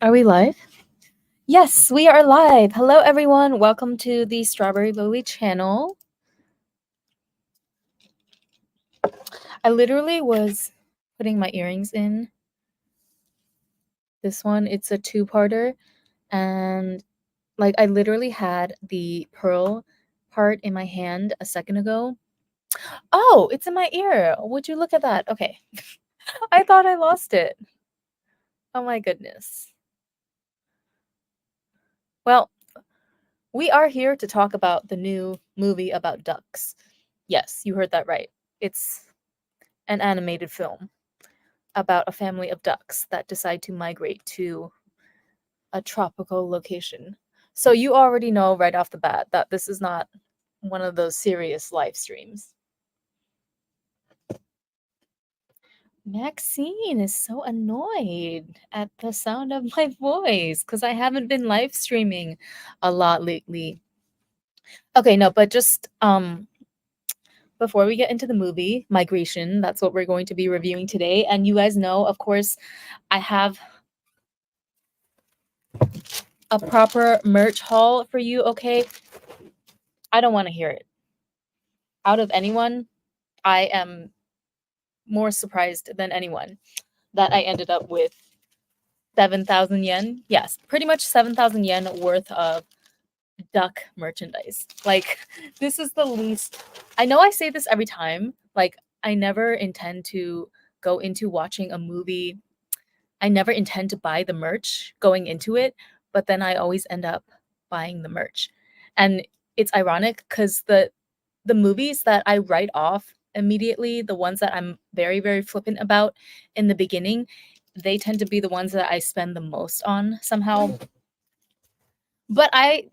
Are we live? Yes, we are live. Hello, everyone. Welcome to the Strawberry Lily channel. I literally was putting my earrings in. This one, it's a two-parter. And I literally had the pearl part in my hand a second ago. Oh, it's in my ear. Would you look at that? Okay. I thought I lost it. Oh my goodness. Well, we are here to talk about the new movie about ducks. Yes, you heard that right. It's an animated film about a family of ducks that decide to migrate to a tropical location. So you already know right off the bat that this is not one of those serious live streams. Maxine is so annoyed at the sound of my voice because I haven't been live streaming a lot lately. Okay, no, but just before we get into the movie, Migration, that's what we're going to be reviewing today. And you guys know, of course, I have a proper merch haul for you, okay? I don't want to hear it. Out of anyone, I am more surprised than anyone that I ended up with 7,000 yen. Yes, pretty much 7,000 yen worth of duck merchandise. Like, this is the least. I know I say this every time. Like, I never intend to go into watching a movie. I never intend to buy the merch going into it, but then I always end up buying the merch. And it's ironic because the movies that I write off immediately, the ones that I'm very, very flippant about in the beginning, they tend to be the ones that I spend the most on somehow. But I'm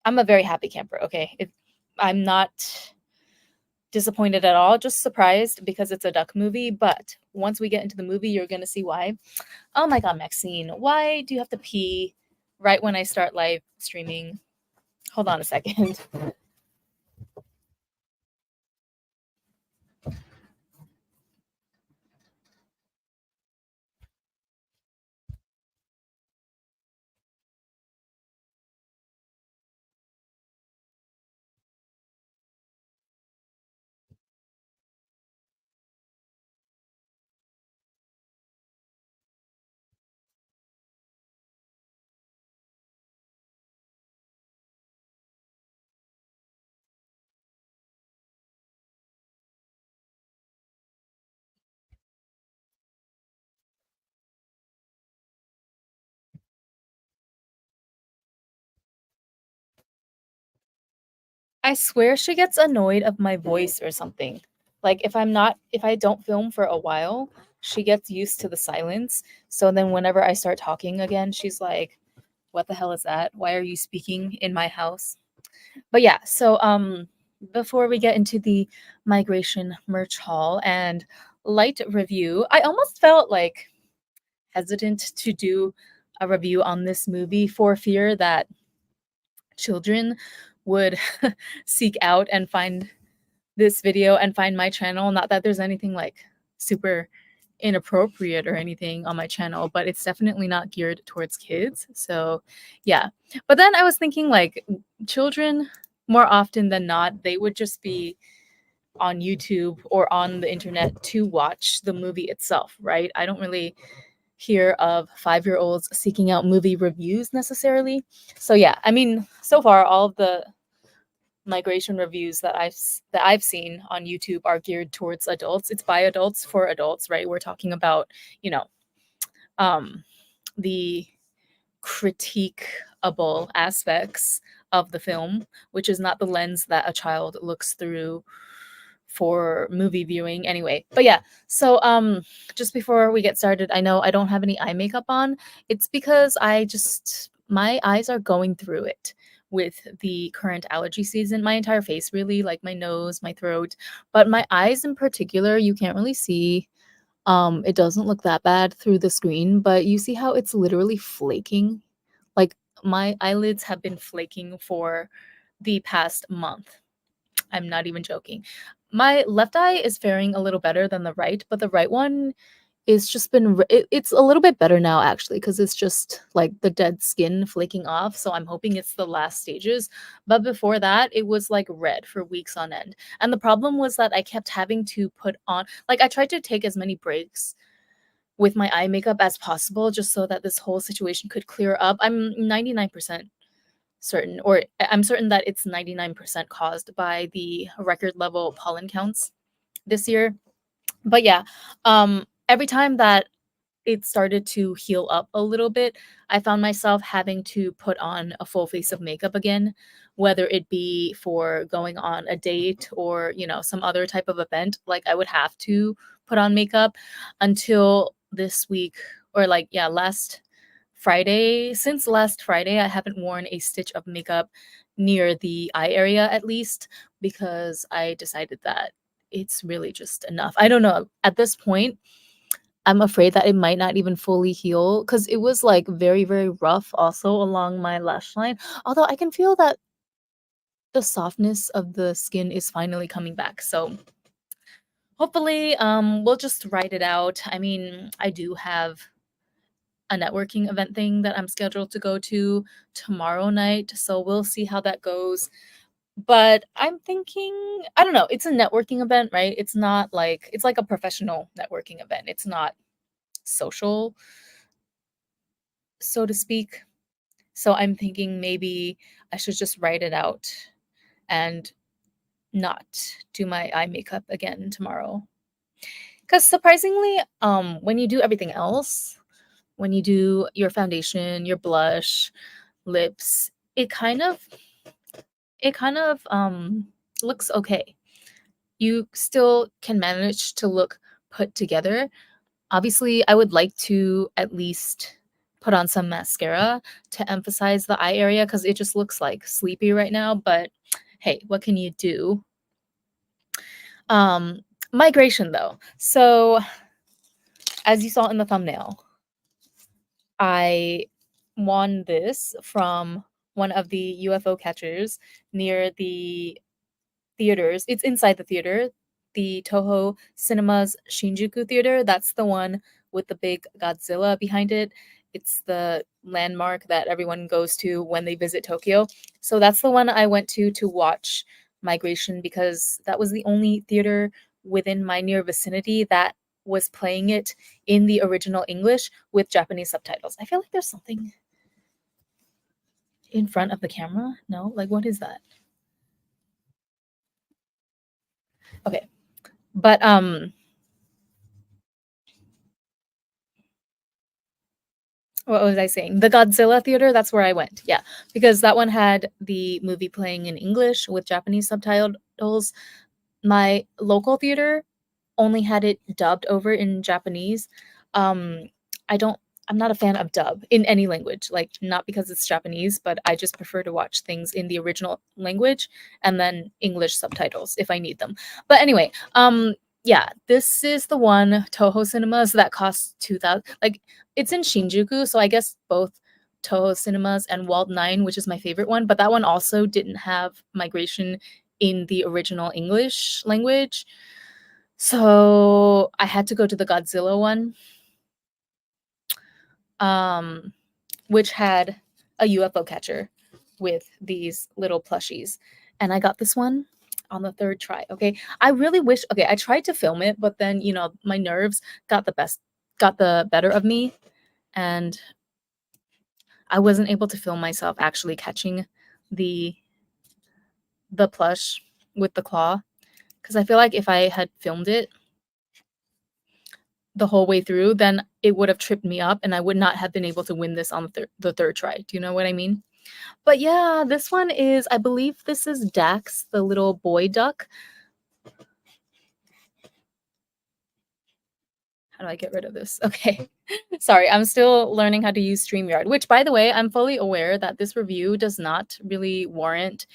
a very happy camper, okay? I'm not disappointed at all, just surprised because it's a duck movie, but once we get into the movie, you're going to see why. Oh my god, Maxine, why do you have to pee right when I start live streaming? Hold on a second. I swear she gets annoyed of my voice or something. Like if I don't film for a while, she gets used to the silence. So then whenever I start talking again, she's like, "What the hell is that? Why are you speaking in my house?" But yeah, so before we get into the migration merch haul and light review, I almost felt like hesitant to do a review on this movie for fear that children would seek out and find this video and find my channel. Not that there's anything like super inappropriate or anything on my channel, but it's definitely not geared towards kids. So, yeah. But then I was thinking like children more often than not, they would just be on YouTube or on the internet to watch the movie itself, right? I don't really hear of 5-year-olds seeking out movie reviews necessarily. So yeah, I mean, so far all of the migration reviews that I've seen on YouTube are geared towards adults. It's by adults for adults, right? We're talking about, you know, um the critiqueable aspects of the film, which is not the lens that a child looks through for movie viewing anyway. But yeah, so just before we get started, I know I don't have any eye makeup on. It's because my eyes are going through it with the current allergy season. My entire face really, like my nose, my throat, but my eyes in particular, you can't really see. It doesn't look that bad through the screen, but you see how it's literally flaking? Like my eyelids have been flaking for the past month. I'm not even joking. My left eye is faring a little better than the right, but the right one It's just been it's a little bit better now actually because it's just like the dead skin flaking off. So I'm hoping it's the last stages. But before that, it was like red for weeks on end. And the problem was that I kept having to put on, like, I tried to take as many breaks with my eye makeup as possible just so that this whole situation could clear up. I'm 99% certain, or I'm certain that it's 99% caused by the record level pollen counts this year. But yeah, every time that it started to heal up a little bit, I found myself having to put on a full face of makeup again, whether it be for going on a date or, some other type of event. Like, I would have to put on makeup until this week, or like, yeah, last Friday. Since last Friday, I haven't worn a stitch of makeup near the eye area at least because I decided that it's really just enough. I don't know. At this point, I'm afraid that it might not even fully heal because it was like very, very rough also along my lash line. Although I can feel that the softness of the skin is finally coming back. So hopefully, we'll just ride it out. I mean, I do have a networking event thing that I'm scheduled to go to tomorrow night. So we'll see how that goes. But I'm thinking, I don't know, it's a networking event, right? It's not like, it's like a professional networking event. It's not social, so to speak. So I'm thinking maybe I should just write it out and not do my eye makeup again tomorrow. Because surprisingly, when you do everything else, when you do your foundation, your blush, lips, it kind of looks okay. You still can manage to look put together. Obviously, I would like to at least put on some mascara to emphasize the eye area because it just looks like sleepy right now. But hey, what can you do? Um, Migration though. So as you saw in the thumbnail, I won this from one of the UFO catchers near the theaters. It's inside the theater, the Toho Cinemas Shinjuku Theater. That's the one with the big Godzilla behind it. It's the landmark that everyone goes to when they visit Tokyo. So that's the one I went to watch Migration because that was the only theater within my near vicinity that was playing it in the original English with Japanese subtitles. I feel like there's something in front of the camera. No? Like, what is that? Okay. But what was I saying? The Godzilla theater, that's where I went. Yeah, because that one had the movie playing in English with Japanese subtitles. My local theater only had it dubbed over in Japanese. Um, I don't I'm not a fan of dub in any language, like not because it's Japanese, but I just prefer to watch things in the original language and then English subtitles if I need them. But anyway, yeah, this is the one Toho Cinemas that costs 2000, like it's in Shinjuku, so I guess both Toho Cinemas and Wald 9, which is my favorite one, but that one also didn't have migration in the original English language. So I had to go to the Godzilla one, um, which had a UFO catcher with these little plushies. And I got this one on the third try. Okay. I really wish, okay, I tried to film it, but then, my nerves got the better of me. And I wasn't able to film myself actually catching the plush with the claw. Because I feel like if I had filmed it, the whole way through, then it would have tripped me up and I would not have been able to win this on the third try. Do you know what I mean? But yeah, this one is, I believe this is Dax, the little boy duck. How do I get rid of this? Okay. Sorry, I'm still learning how to use StreamYard, which, by the way, I'm fully aware that this review does not really warrant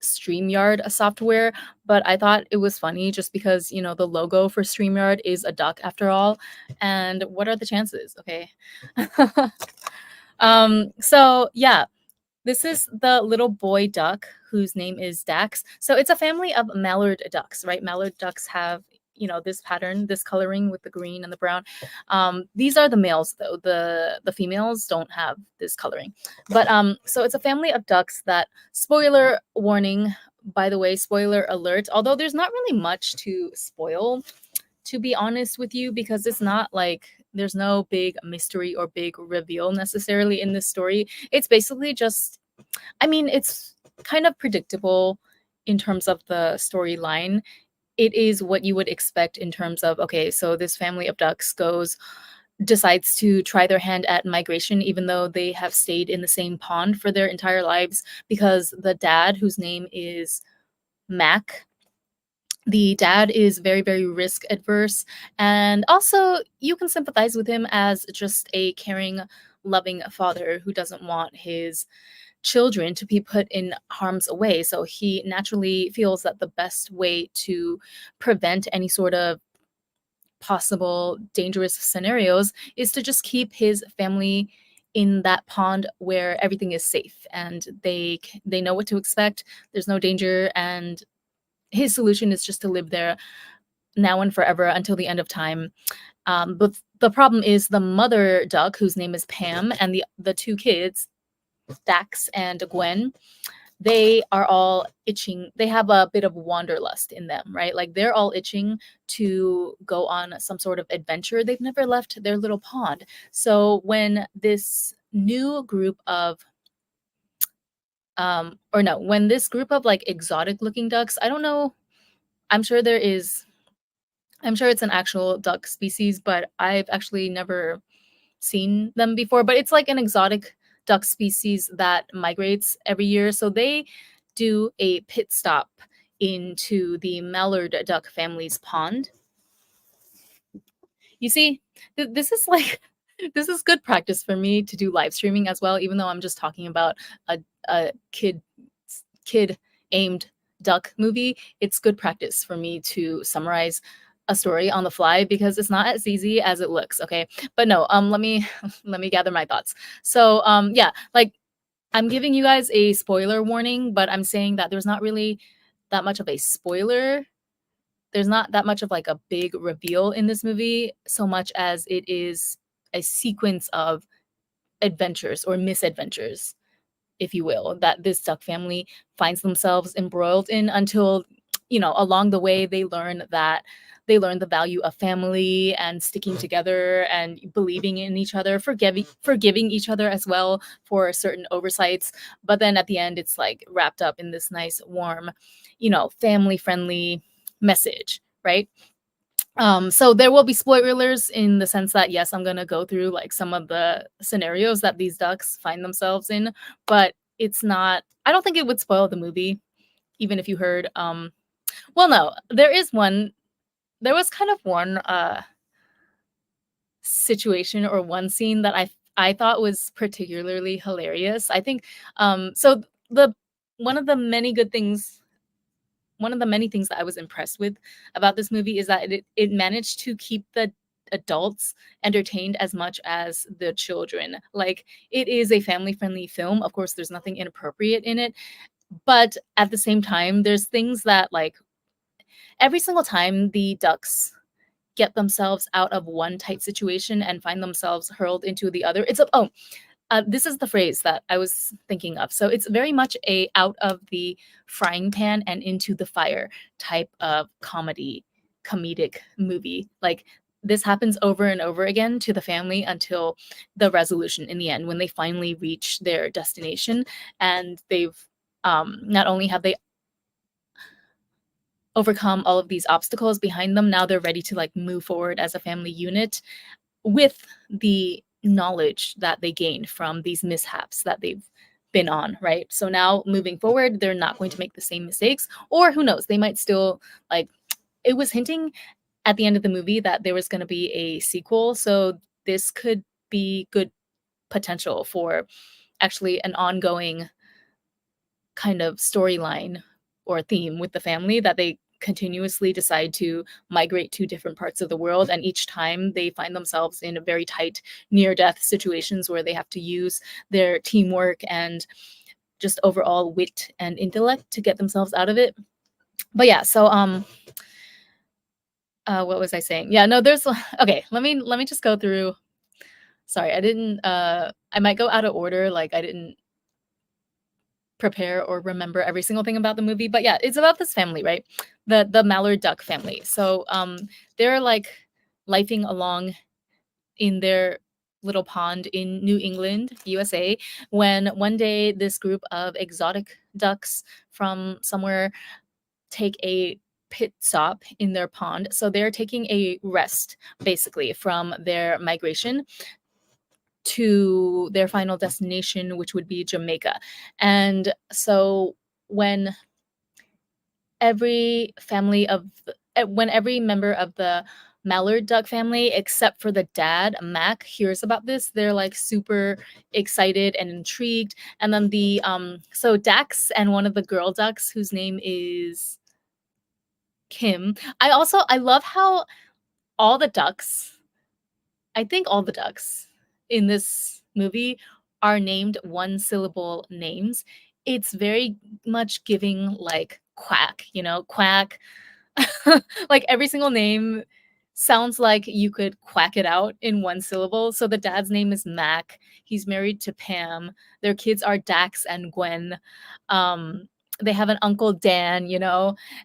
StreamYard software, but I thought it was funny just because, the logo for StreamYard is a duck after all. And what are the chances? Okay. So yeah, this is the little boy duck whose name is Dax. So it's a family of mallard ducks, right? Mallard ducks have this pattern, this coloring with the green and the brown. These are the males though. The females don't have this coloring. But so it's a family of ducks that, spoiler warning, by the way, spoiler alert, although there's not really much to spoil, to be honest with you, because it's not like there's no big mystery or big reveal necessarily in this story. It's basically just, I mean, it's kind of predictable in terms of the storyline. It is what you would expect in terms of, okay, so this family of ducks decides to try their hand at migration, even though they have stayed in the same pond for their entire lives, because the dad, whose name is Mac, the dad is very, very risk adverse. And also, you can sympathize with him as just a caring, loving father who doesn't want his children to be put in harm's way. So he naturally feels that the best way to prevent any sort of possible dangerous scenarios is to just keep his family in that pond where everything is safe and they know what to expect. There's no danger, and his solution is just to live there now and forever until the end of time. But the problem is the mother duck, whose name is Pam, and the two kids, Dax and Gwen, they are all itching. They have a bit of wanderlust in them, right? Like they're all itching to go on some sort of adventure. They've never left their little pond. So when this new group of or no, when this group of like exotic looking ducks, I don't know, I'm sure there is, I'm sure it's an actual duck species, but I've actually never seen them before. But it's like an exotic duck species that migrates every year. So they do a pit stop into the mallard duck family's pond. You see, this is like this is good practice for me to do live streaming as well, even though I'm just talking about a kid aimed duck movie. It's good practice for me to summarize a story on the fly because it's not as easy as it looks. Okay, but no, let me let me gather my thoughts. So yeah, like I'm giving you guys a spoiler warning, but I'm saying that there's not really that much of a spoiler. There's not that much of like a big reveal in this movie, so much as it is a sequence of adventures or misadventures, if you will, that this duck family finds themselves embroiled in until, along the way they learn the value of family and sticking together and believing in each other, forgiving each other as well for certain oversights. But then at the end, it's like wrapped up in this nice, warm, family friendly message, right? So there will be spoilers in the sense that yes, I'm gonna go through like some of the scenarios that these ducks find themselves in, but it's not. I don't think it would spoil the movie, even if you heard. Well, no, there was kind of one situation or one scene that I thought was particularly hilarious. I think so. The one of the many good things one of the many things that I was impressed with about this movie is that it managed to keep the adults entertained as much as the children. Like it is a family friendly film. Of course, there's nothing inappropriate in it, but at the same time, there's things that like every single time the ducks get themselves out of one tight situation and find themselves hurled into the other. This is the phrase that I was thinking of. So it's very much a out of the frying pan and into the fire type of comedic movie. Like this happens over and over again to the family until the resolution in the end when they finally reach their destination and they've not only have they overcome all of these obstacles behind them, now they're ready to like move forward as a family unit with the knowledge that they gained from these mishaps that they've been on, right? So now moving forward, they're not going to make the same mistakes, or who knows, they might still like it was hinting at the end of the movie that there was going to be a sequel. So this could be good potential for actually an ongoing kind of storyline or theme with the family that they continuously decide to migrate to different parts of the world, and each time they find themselves in very tight near death situations where they have to use their teamwork and just overall wit and intellect to get themselves out of it. But yeah, so What was I saying? Yeah, no, there's okay, let me just go through. Sorry, I didn't I might go out of order, like I didn't prepare or remember every single thing about the movie. But yeah, it's about this family, right? The mallard duck family. So they're like lifing along in their little pond in New England, USA, when one day this group of exotic ducks from somewhere take a pit stop in their pond. So they're taking a rest basically from their migration to their final destination, which would be Jamaica. And so when when every member of the mallard duck family except for the dad Mac hears about this, they're like super excited and intrigued. And then the so Dax and one of the girl ducks whose name is Kim. I love how all the ducks, I think all the ducks in this movie are named one syllable names. It's very much giving like quack, quack. Like every single name sounds like you could quack it out in one syllable. So the dad's name is Mac. He's married to Pam. Their kids are Dax and Gwen. Um, they have an uncle Dan,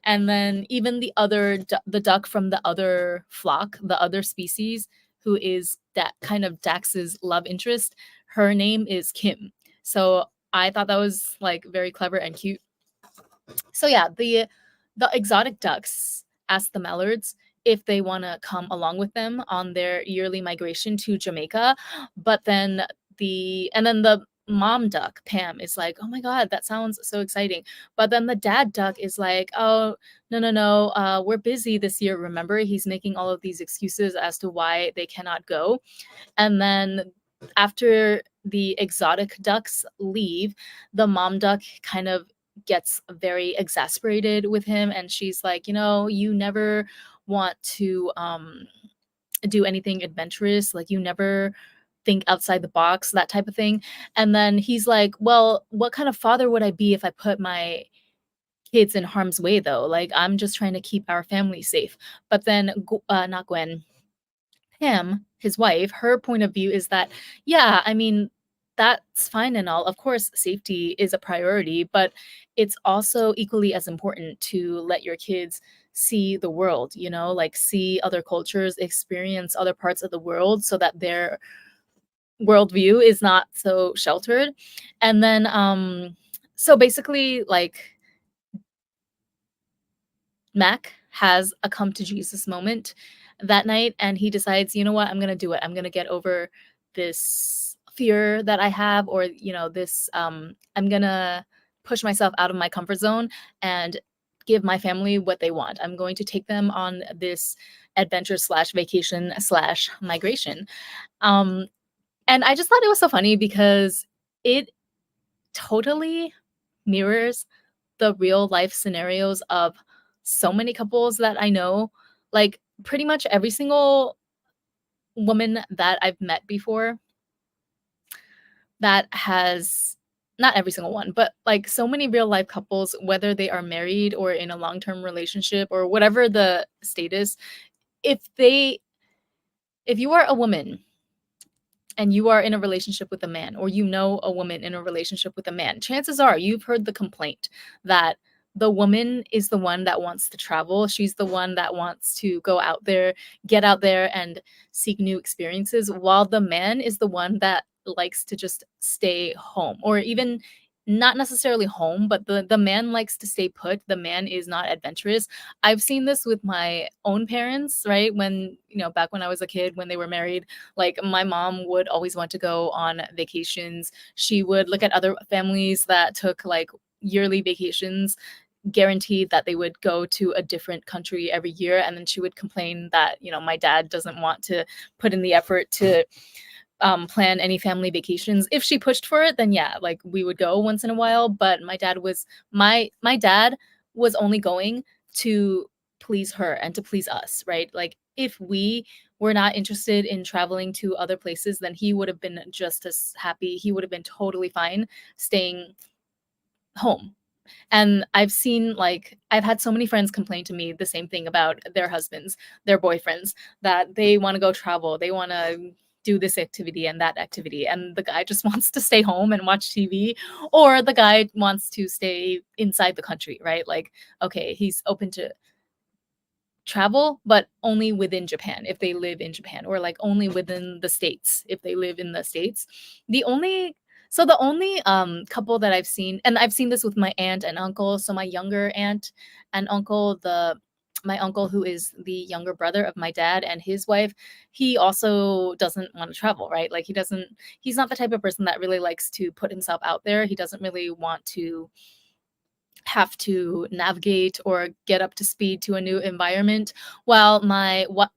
and then even the duck from the other flock, the other species, who is that kind of Dax's love interest. Her name is Kim. So I thought that was like very clever and cute. So yeah, the exotic ducks ask the mallards if they want to come along with them on their yearly migration to Jamaica, but then the mom duck Pam is like, "Oh my god, that sounds so exciting." But then the dad duck is like, "Oh, no, no, no. We're busy this year, remember?" He's making all of these excuses as to why they cannot go. And then after the exotic ducks leave, the mom duck kind of gets very exasperated with him, and she's like, you never want to do anything adventurous, like you never think outside the box, that type of thing. And then he's like, well, what kind of father would I be if I put my kids in harm's way, though? Like, I'm just trying to keep our family safe. But then not Gwen, Pam, his wife, her point of view is that, yeah, I mean, that's fine and all. Of course, safety is a priority, but it's also equally as important to let your kids see the world, like see other cultures, experience other parts of the world so that their worldview is not so sheltered. And then, so basically, like, Mac has a come to Jesus moment that night, and he decides, you know what, I'm gonna do it. I'm gonna get over this fear that I have, or this I'm gonna push myself out of my comfort zone and give my family what they want. I'm going to take them on this adventure slash vacation slash migration. Um, and I just thought it was so funny because it totally mirrors the real life scenarios of so many couples that I know. Like pretty much every single woman that I've met before that has, not every single one, but like so many real life couples, whether they are married or in a long-term relationship or whatever the status, if they if you are a woman and you are in a relationship with a man, or a woman in a relationship with a man, chances are you've heard the complaint that the woman is the one that wants to travel. She's the one that wants to go out there, get out there and seek new experiences, while the man is the one that likes to just stay home, or even not necessarily home, but the man likes to stay put. The man is not adventurous. I've seen this with my own parents, right? When, back when I was a kid, when they were married, like my mom would always want to go on vacations. She would look at other families that took like yearly vacations, guaranteed that they would go to a different country every year. And then she would complain that, my dad doesn't want to put in the effort to plan any family vacations. If she pushed for it, then yeah, like we would go once in a while. But my dad was only going to please her and to please us, right? Like if we were not interested in traveling to other places, then he would have been just as happy. He would have been totally fine staying home. And I've seen, like, I've had so many friends complain to me the same thing about their husbands, their boyfriends, that they want to go travel, they want to do this activity and that activity, and the guy just wants to stay home and watch TV, or the guy wants to stay inside the country, right? Like, okay, he's open to travel, but only within Japan if they live in Japan, or like only within the states if they live in the states. The only the only couple that I've seen, and I've seen this with my aunt and uncle. So my younger aunt and uncle, the my uncle who is the younger brother of my dad and his wife, he also doesn't want to travel, right? Like he's not the type of person that really likes to put himself out there. He doesn't really want to have to navigate or get up to speed to a new environment. While my what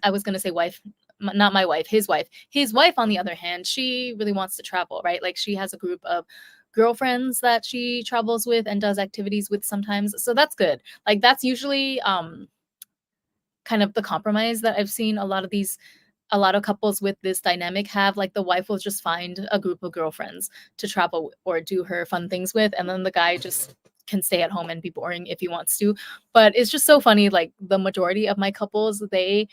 I was gonna say wife, not my wife, his wife. His wife, on the other hand, she really wants to travel, right? Like she has a group of girlfriends that she travels with and does activities with sometimes. So that's good. Like that's usually kind of the compromise that I've seen a lot of couples with this dynamic have. Like the wife will just find a group of girlfriends to travel or do her fun things with, and then the guy just can stay at home and be boring if he wants to. But it's just so funny, like the majority of my couples, they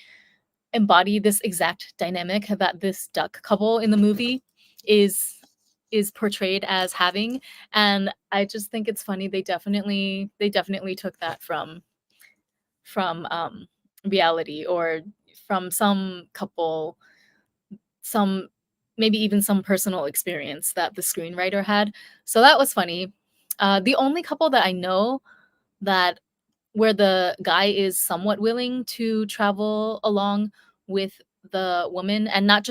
embody this exact dynamic that this duck couple in the movie is portrayed as having. And I just think it's funny, they definitely took that from reality, or from some couple, some maybe even some personal experience that the screenwriter had. So that was funny. The only couple that I know that where the guy is somewhat willing to travel along with the woman, and not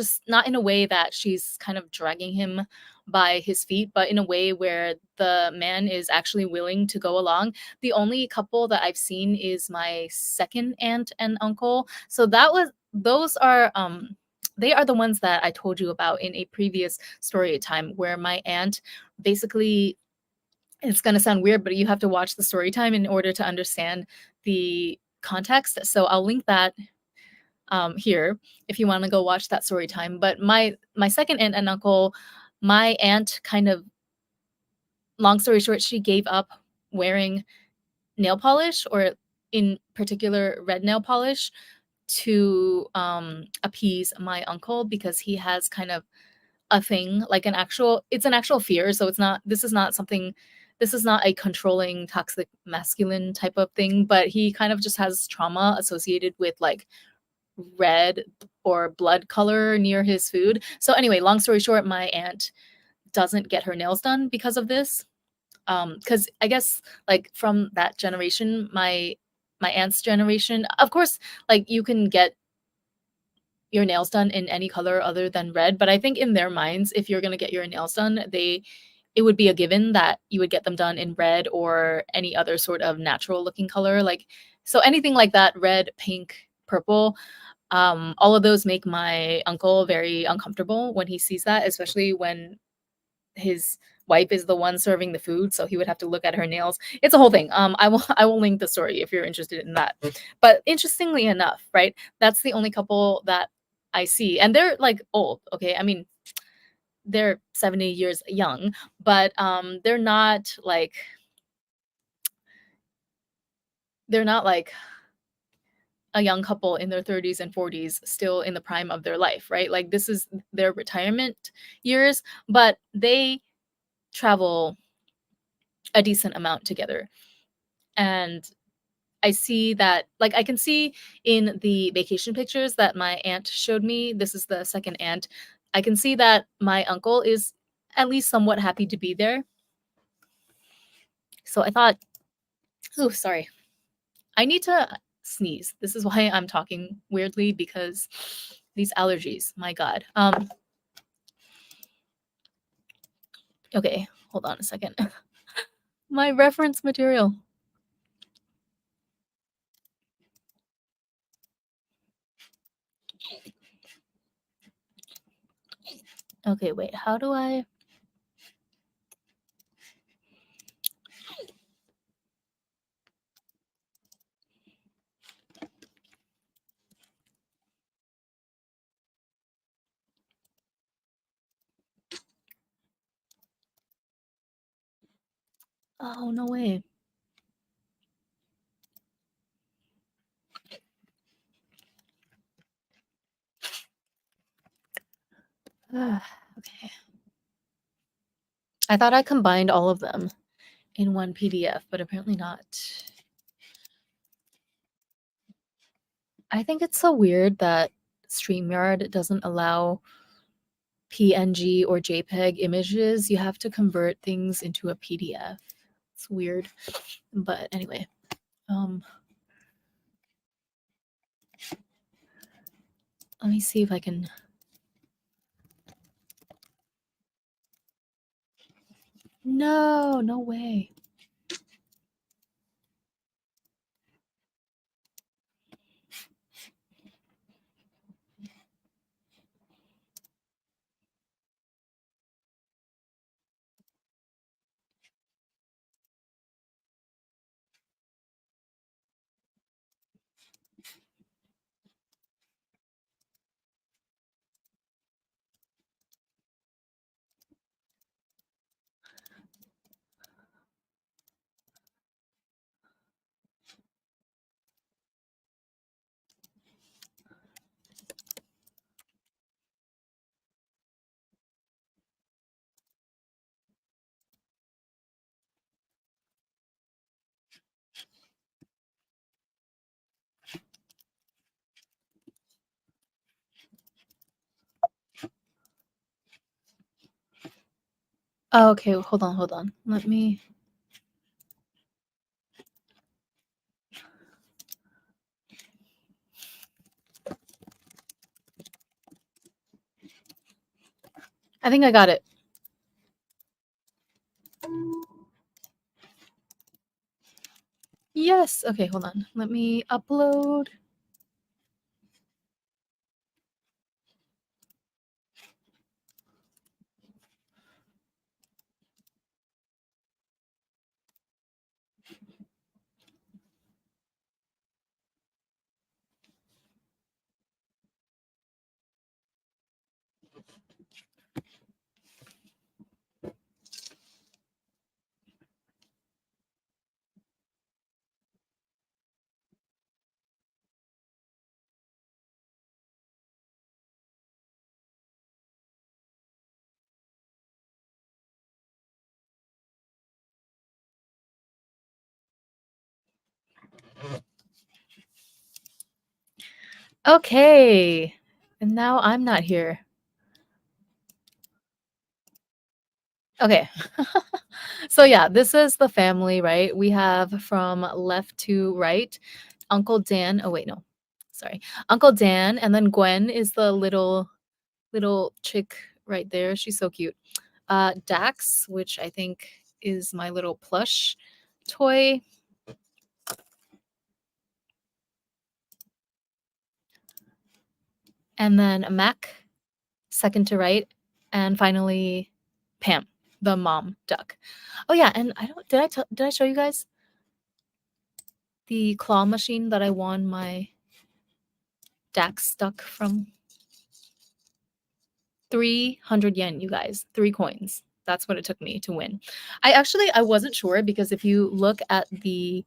in a way that she's kind of dragging him by his feet, but in a way where the man is actually willing to go along. The only couple that I've seen is my second aunt and uncle. So those are they are the ones that I told you about in a previous story time, where my aunt basically, it's going to sound weird, but you have to watch the story time in order to understand the context. So I'll link that here if you want to go watch that story time. But my second aunt and uncle, my aunt kind of, long story short, she gave up wearing nail polish, or in particular red nail polish, to appease my uncle, because he has kind of a thing, like it's an actual fear. So this is not a controlling toxic masculine type of thing, but he kind of just has trauma associated with like red or blood color near his food. So anyway, long story short, my aunt doesn't get her nails done because of this. Because I guess, like, from that generation, my aunt's generation, of course, like you can get your nails done in any color other than red, but I think in their minds, if you're going to get your nails done, it would be a given that you would get them done in red or any other sort of natural looking color. Like, so anything like that, red, pink, purple, all of those make my uncle very uncomfortable when he sees that, especially when his wife is the one serving the food, so he would have to look at her nails. It's a whole thing. I will link the story if you're interested in that. But interestingly enough, right? That's the only couple that I see, and they're like old. Okay, I mean they're 70 years young, but they're not like a young couple in their 30s and 40s still in the prime of their life, right? Like this is their retirement years, but they travel a decent amount together. And I see that, like, I can see in the vacation pictures that my aunt showed me, this is the second aunt, I can see that my uncle is at least somewhat happy to be there. So I thought, oh, sorry, I need to sneeze. This is why I'm talking weirdly, because these allergies, my God. Okay, hold on a second. My reference material. Okay, wait, how do I? Oh, no way. Okay. I thought I combined all of them in one PDF, but apparently not. I think it's so weird that StreamYard doesn't allow PNG or JPEG images. You have to convert things into a PDF. It's weird. But anyway, um let me see if I can. No, no way. Oh, okay, hold on, hold on. Let me. I think I got it. Yes. Okay, hold on. Let me upload. Okay. And now I'm not here. Okay. So yeah, this is the family, right? We have from left to right, Uncle Dan. Oh wait, no. Sorry. Uncle Dan, and then Gwen is the little chick right there. She's so cute. Dax, which I think is my little plush toy. And then Mac, second to right, and finally Pam, the mom duck. Oh yeah, and I don't did I show you guys the claw machine that I won my Dax duck from? 300 yen, you guys. 3 coins. That's what it took me to win. I wasn't sure because if you look at the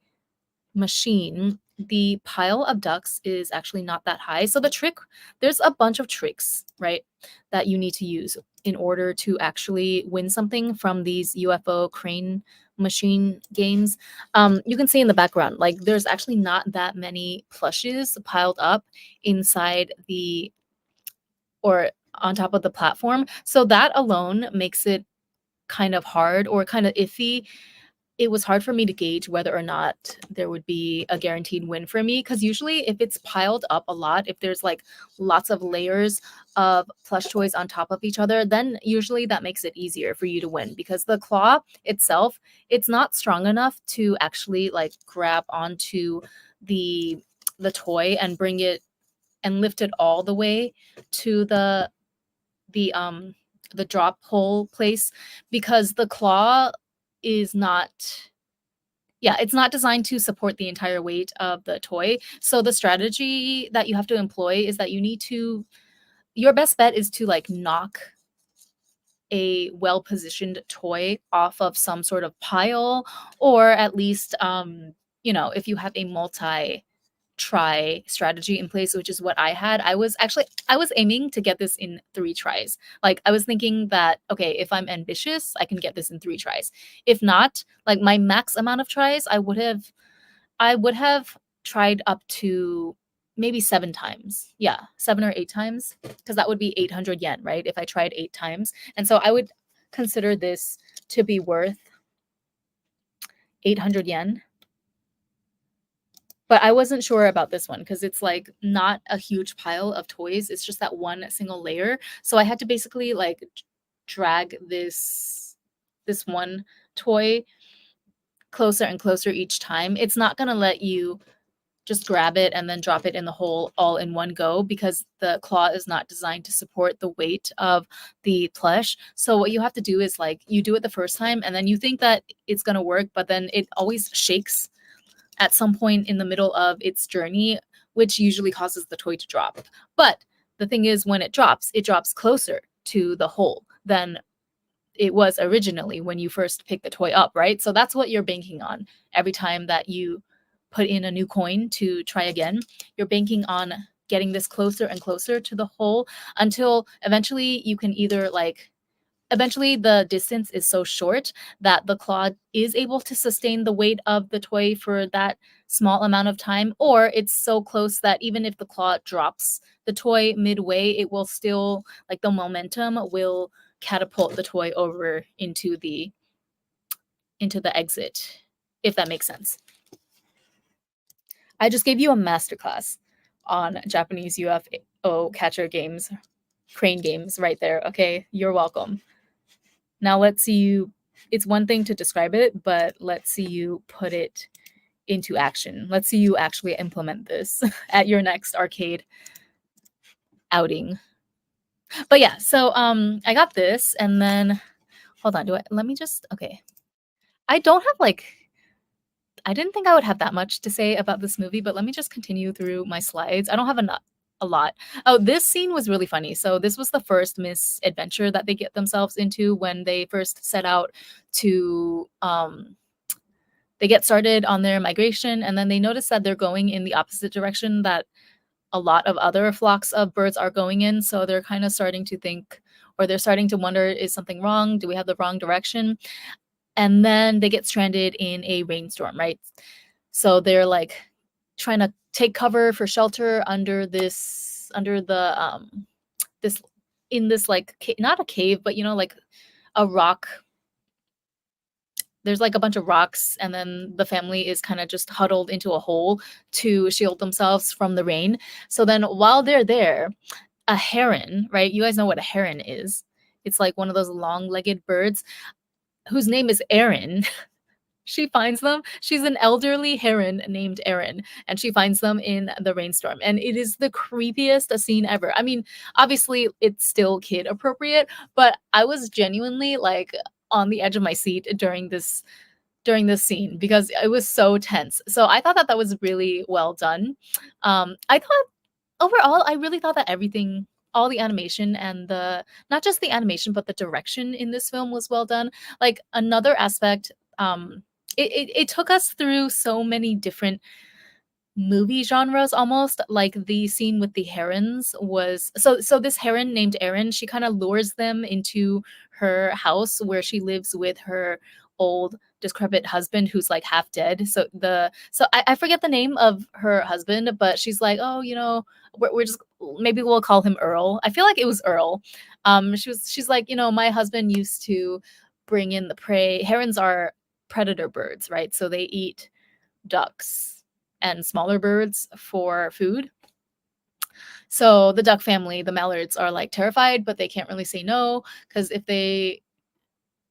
machine, the pile of ducks is actually not that high. So there's a bunch of tricks, right, that you need to use in order to actually win something from these UFO crane machine games. You can see in the background, like there's actually not that many plushes piled up inside the or on top of the platform. So that alone makes it kind of hard or kind of iffy. It was hard for me to gauge whether or not there would be a guaranteed win for me because usually if it's piled up a lot, if there's like lots of layers of plush toys on top of each other, then usually that makes it easier for you to win because the claw itself, it's not strong enough to actually like grab onto the toy and bring it and lift it all the way to the um the drop hole place because the claw is not, yeah, it's not designed to support the entire weight of the toy. So the strategy that you have to employ is that you need to your best bet is to like knock a well-positioned toy off of some sort of pile, or at least, if you have a multi-try strategy in place, which is what I had. I was aiming to get this in 3 tries. Like, I was thinking that, okay, if I'm ambitious, I can get this in 3 tries. If not, like, my max amount of tries, I would have tried up to maybe 7 times. Yeah, 7 or 8 times, because that would be 800 yen, right? If I tried 8 times. And so I would consider this to be worth 800 yen. But I wasn't sure about this one because it's like not a huge pile of toys. It's just that one single layer. So I had to basically like drag this one toy closer and closer each time. It's not going to let you just grab it and then drop it in the hole all in one go because the claw is not designed to support the weight of the plush. So what you have to do is like you do it the first time and then you think that it's going to work, but then it always shakes at some point in the middle of its journey, which usually causes the toy to drop. But the thing is, when it drops closer to the hole than it was originally when you first pick the toy up, right? So that's what you're banking on every time that you put in a new coin to try again. You're banking on getting this closer and closer to the hole until eventually you can either like eventually the distance is so short that the claw is able to sustain the weight of the toy for that small amount of time, or it's so close that even if the claw drops the toy midway, it will still like the momentum will catapult the toy over into the exit, if that makes sense. I just gave you a masterclass on Japanese UFO catcher games, crane games right there. Okay, you're welcome. Now let's see you. It's one thing to describe it, but let's see you put it into action. Let's see you actually implement this at your next arcade outing. But yeah, so I got this and then hold on, let me just okay. I don't have like I didn't think I would have that much to say about this movie, but let me just continue through my slides. I don't have a lot. Oh, this scene was really funny. So this was the first misadventure that they get themselves into when they first set out to they get started on their migration and then they notice that they're going in the opposite direction that a lot of other flocks of birds are going in. So they're kind of starting to think or they're starting to wonder, is something wrong? Do we have the wrong direction? And then they get stranded in a rainstorm, right? So they're like trying to take cover for shelter under the this in this like not a cave, but like a rock. There's like a bunch of rocks, and then the family is kind of just huddled into a hole to shield themselves from the rain. So then while they're there, a heron, right? You guys know what a heron is. It's like one of those long-legged birds whose name is Erin. She finds them. She's an elderly heron named Erin, and she finds them in the rainstorm. And it is the creepiest scene ever. I mean, obviously, it's still kid appropriate, but I was genuinely like on the edge of my seat during this scene because it was so tense. So I thought that that was really well done. I thought overall, I really thought that everything, all the animation and the not just the animation, but the direction in this film was well done. Like another aspect, it took us through so many different movie genres almost. Like the scene with the herons was so this heron named Erin, she kind of lures them into her house where she lives with her old decrepit husband who's like half dead. So I forget the name of her husband, but she's like, oh, we're just maybe we'll call him Earl. I feel like it was Earl. She's like, my husband used to bring in the prey. Herons are predator birds, right? So they eat ducks and smaller birds for food. So the duck family, the mallards, are like terrified, but they can't really say no because if they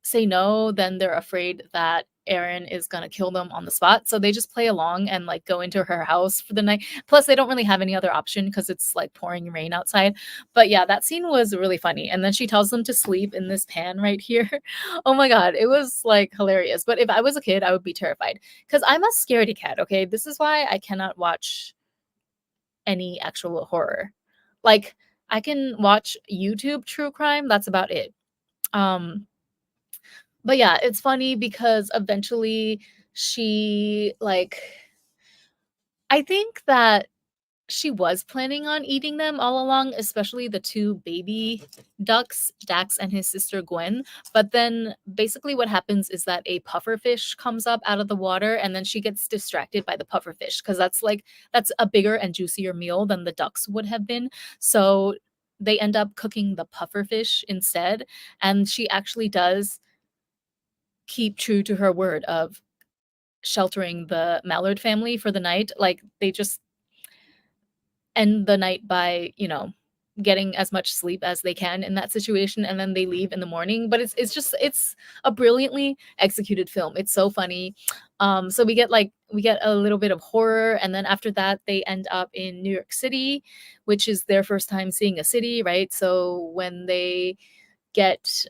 say no, then they're afraid that Erin is gonna kill them on the spot. So they just play along and like go into her house for the night. Plus, they don't really have any other option because it's like pouring rain outside. But yeah, that scene was really funny. And then she tells them to sleep in this pan right here. Oh my god, it was like hilarious. But if I was a kid, I would be terrified because I'm a scaredy cat. Okay, this is why I cannot watch any actual horror. Like I can watch YouTube true crime. That's about it. Um, but yeah, it's funny because eventually she like I think that she was planning on eating them all along, especially the two baby ducks, Dax and his sister Gwen. But then basically what happens is that a pufferfish comes up out of the water and then she gets distracted by the pufferfish because that's a bigger and juicier meal than the ducks would have been. So they end up cooking the pufferfish instead, and she actually does keep true to her word of sheltering the Mallard family for the night. Like they just end the night by, getting as much sleep as they can in that situation, and then they leave in the morning. But it's a brilliantly executed film. It's so funny. So we get a little bit of horror, and then after that they end up in New York City, which is their first time seeing a city, right? So when they get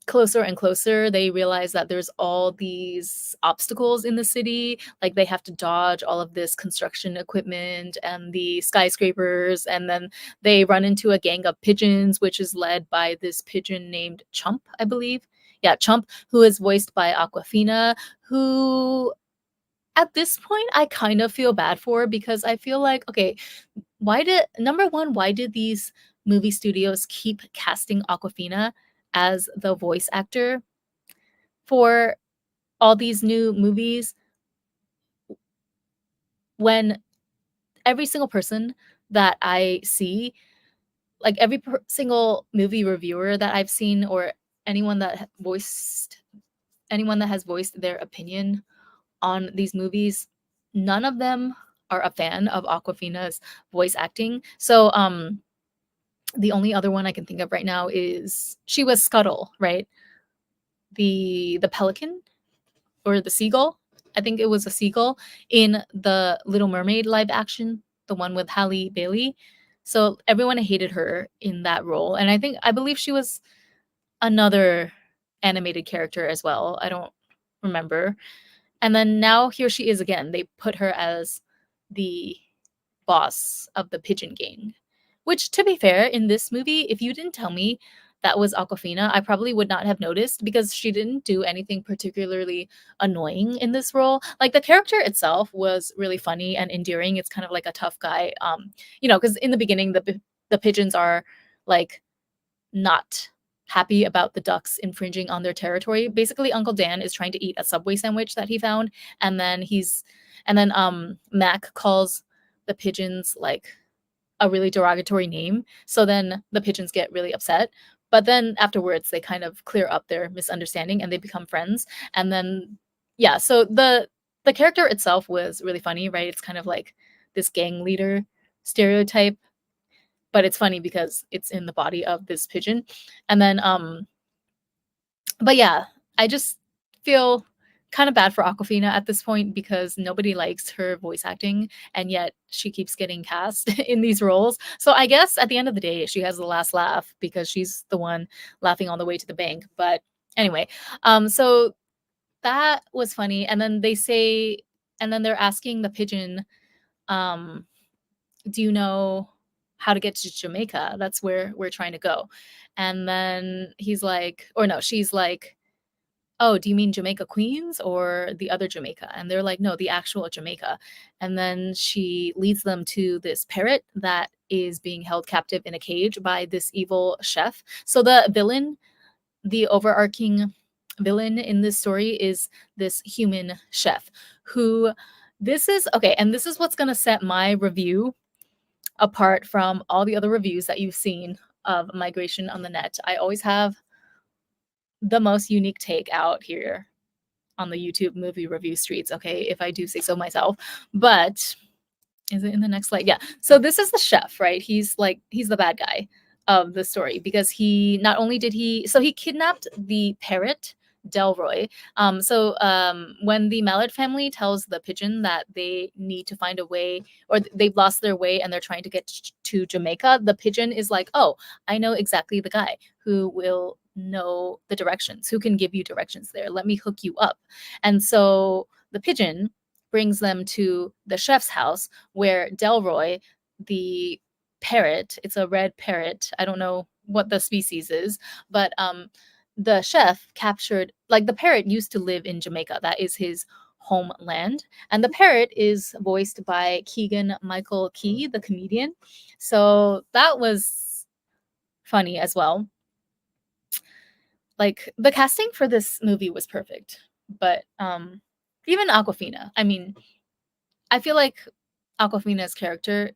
closer and closer, they realize that there's all these obstacles in the city. Like they have to dodge all of this construction equipment and the skyscrapers. And then they run into a gang of pigeons, which is led by this pigeon named Chump, I believe. Yeah, Chump, who is voiced by Aquafina, who at this point I kind of feel bad for because I feel like, okay, why did these movie studios keep casting Aquafina as the voice actor for all these new movies when every single person that I see, like single movie reviewer that I've seen, or anyone that voiced anyone that has voiced their opinion on these movies, none of them are a fan of Aquafina's voice acting. So the only other one I can think of right now is she was Scuttle, right? The pelican or the seagull. I think it was a seagull in the Little Mermaid live action, the one with Halle Bailey. So everyone hated her in that role, and I believe she was another animated character as well. I don't remember. And then now here she is again. They put her as the boss of the pigeon gang. Which, to be fair, in this movie, if you didn't tell me that was Aquafina, I probably would not have noticed because she didn't do anything particularly annoying in this role. Like the character itself was really funny and endearing. It's kind of like a tough guy, because in the beginning the pigeons are like not happy about the ducks infringing on their territory. Basically, Uncle Dan is trying to eat a Subway sandwich that he found, and then Mac calls the pigeons like a really derogatory name. So then the pigeons get really upset. But then afterwards, they kind of clear up their misunderstanding and they become friends. And then, yeah, so the character itself was really funny, right? It's kind of like this gang leader stereotype, but it's funny because it's in the body of this pigeon. And then, but yeah, I just feel kind of bad for Aquafina at this point because nobody likes her voice acting, and yet she keeps getting cast in these roles. So I guess at the end of the day, she has the last laugh because she's the one laughing on the way to the bank. But anyway, so that was funny. And then they're asking the pigeon, um, do you know how to get to Jamaica? That's where we're trying to go. And then he's like, or no, she's like, oh, do you mean Jamaica Queens or the other Jamaica? And they're like, no, the actual Jamaica. And then she leads them to this parrot that is being held captive in a cage by this evil chef. So the overarching villain in this story is this human chef who this is okay, and this is what's going to set my review apart from all the other reviews that you've seen of Migration on the Net. I always have the most unique take out here on the YouTube movie review streets, okay, if I do say so myself. But is it in the next slide? Yeah. So this is the chef, right? He's the bad guy of the story because he not only did he kidnapped the parrot Delroy. When the Mallard family tells the pigeon that they need to find a way, or they've lost their way and they're trying to get to Jamaica, the pigeon is like, "Oh, I know exactly the guy who will know the directions, who can give you directions there. Let me hook you up." And so the pigeon brings them to the chef's house where Delroy, the parrot, it's a red parrot. I don't know what the species is, but the chef captured, like, the parrot used to live in Jamaica. That is his homeland, and the parrot is voiced by Keegan Michael Key, the comedian. So that was funny as well. Like, the casting for this movie was perfect, but even Aquafina. I mean, I feel like Aquafina's character,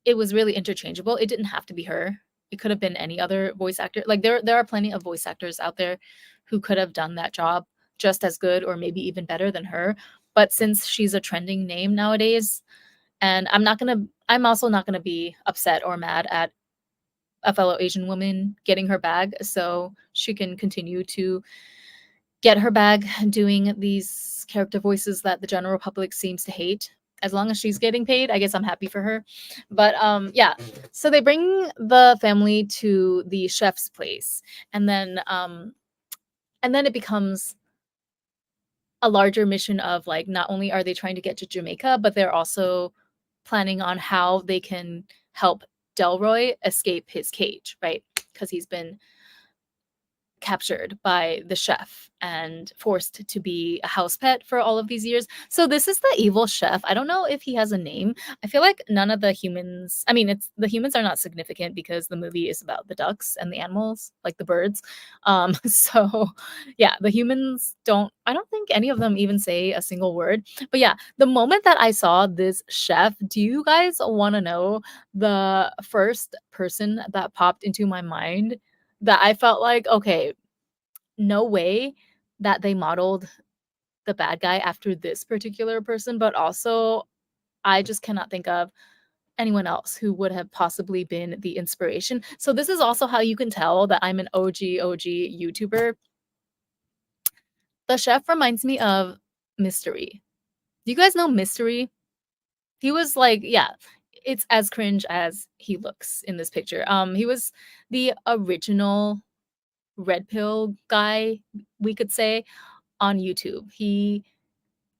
it was really interchangeable. It didn't have to be her. It could have been any other voice actor. Like, there are plenty of voice actors out there who could have done that job just as good or maybe even better than her. But since she's a trending name nowadays, and I'm also not gonna be upset or mad at a fellow Asian woman getting her bag, so she can continue to get her bag doing these character voices that the general public seems to hate. As long as she's getting paid, I guess I'm happy for her. But yeah. So they bring the family to the chef's place, and then it becomes a larger mission of, like, not only are they trying to get to Jamaica, but they're also planning on how they can help Delroy escape his cage, right? Because he's been captured by the chef and forced to be a house pet for all of these years. So this is the evil chef. I don't know if he has a name. I feel like none of the humans, I mean, it's the humans are not significant because the movie is about the ducks and the animals, like the birds. So yeah, the humans I don't think any of them even say a single word. But yeah, the moment that I saw this chef, do you guys want to know the first person that popped into my mind? That I felt like, okay, no way that they modeled the bad guy after this particular person, but also I just cannot think of anyone else who would have possibly been the inspiration. So this is also how you can tell that I'm an OG YouTuber. The chef reminds me of Mystery. Do you guys know Mystery? He was like, yeah, it's as cringe as he looks in this picture. He was the original red pill guy, we could say, on YouTube. He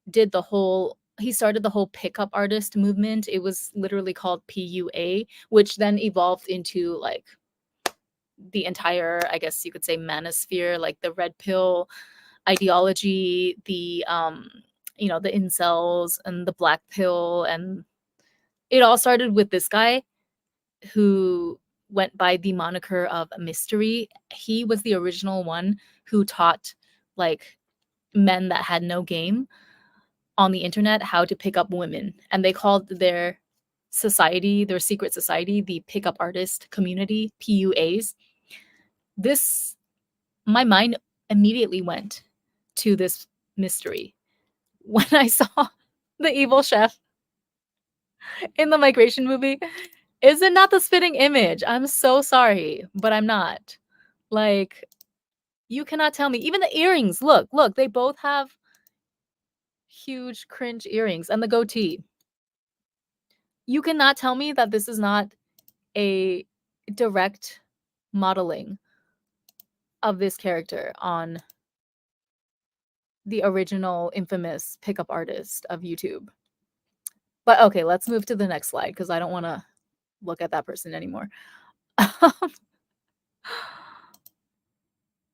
started the whole pickup artist movement. It was literally called PUA, which then evolved into, like, the entire, I guess you could say, manosphere, like the red pill ideology, the incels and the black pill, and it all started with this guy who went by the moniker of Mystery. He was the original one who taught, like, men that had no game on the internet how to pick up women. And they called their society, their secret society, the pickup artist community, PUAs. This, my mind immediately went to this Mystery when I saw the evil chef in the migration movie. Is it not the spitting image? I'm so sorry, but I'm not. Like, you cannot tell me. Even the earrings, look, they both have huge cringe earrings and the goatee. You cannot tell me that this is not a direct modeling of this character on the original infamous pickup artist of YouTube. But okay, let's move to the next slide because I don't want to look at that person anymore.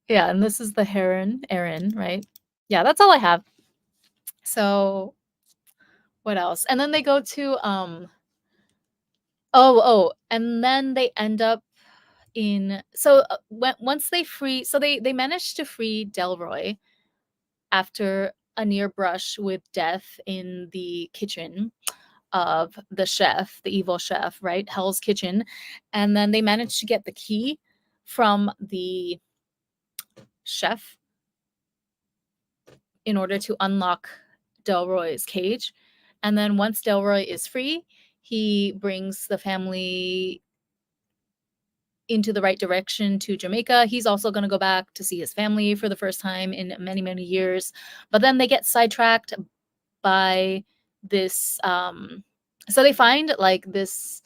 Yeah, and this is the Aaron, right? Yeah, that's all I have. So what else? And then they go to and then they end up in once they managed to free Delroy after a near brush with death in the kitchen of the chef, the evil chef, right? Hell's Kitchen. And then they managed to get the key from the chef in order to unlock Delroy's cage. And then once Delroy is free, he brings the family into the right direction to Jamaica. He's also going to go back to see his family for the first time in many, many years. But then they get sidetracked by this so they find, like, these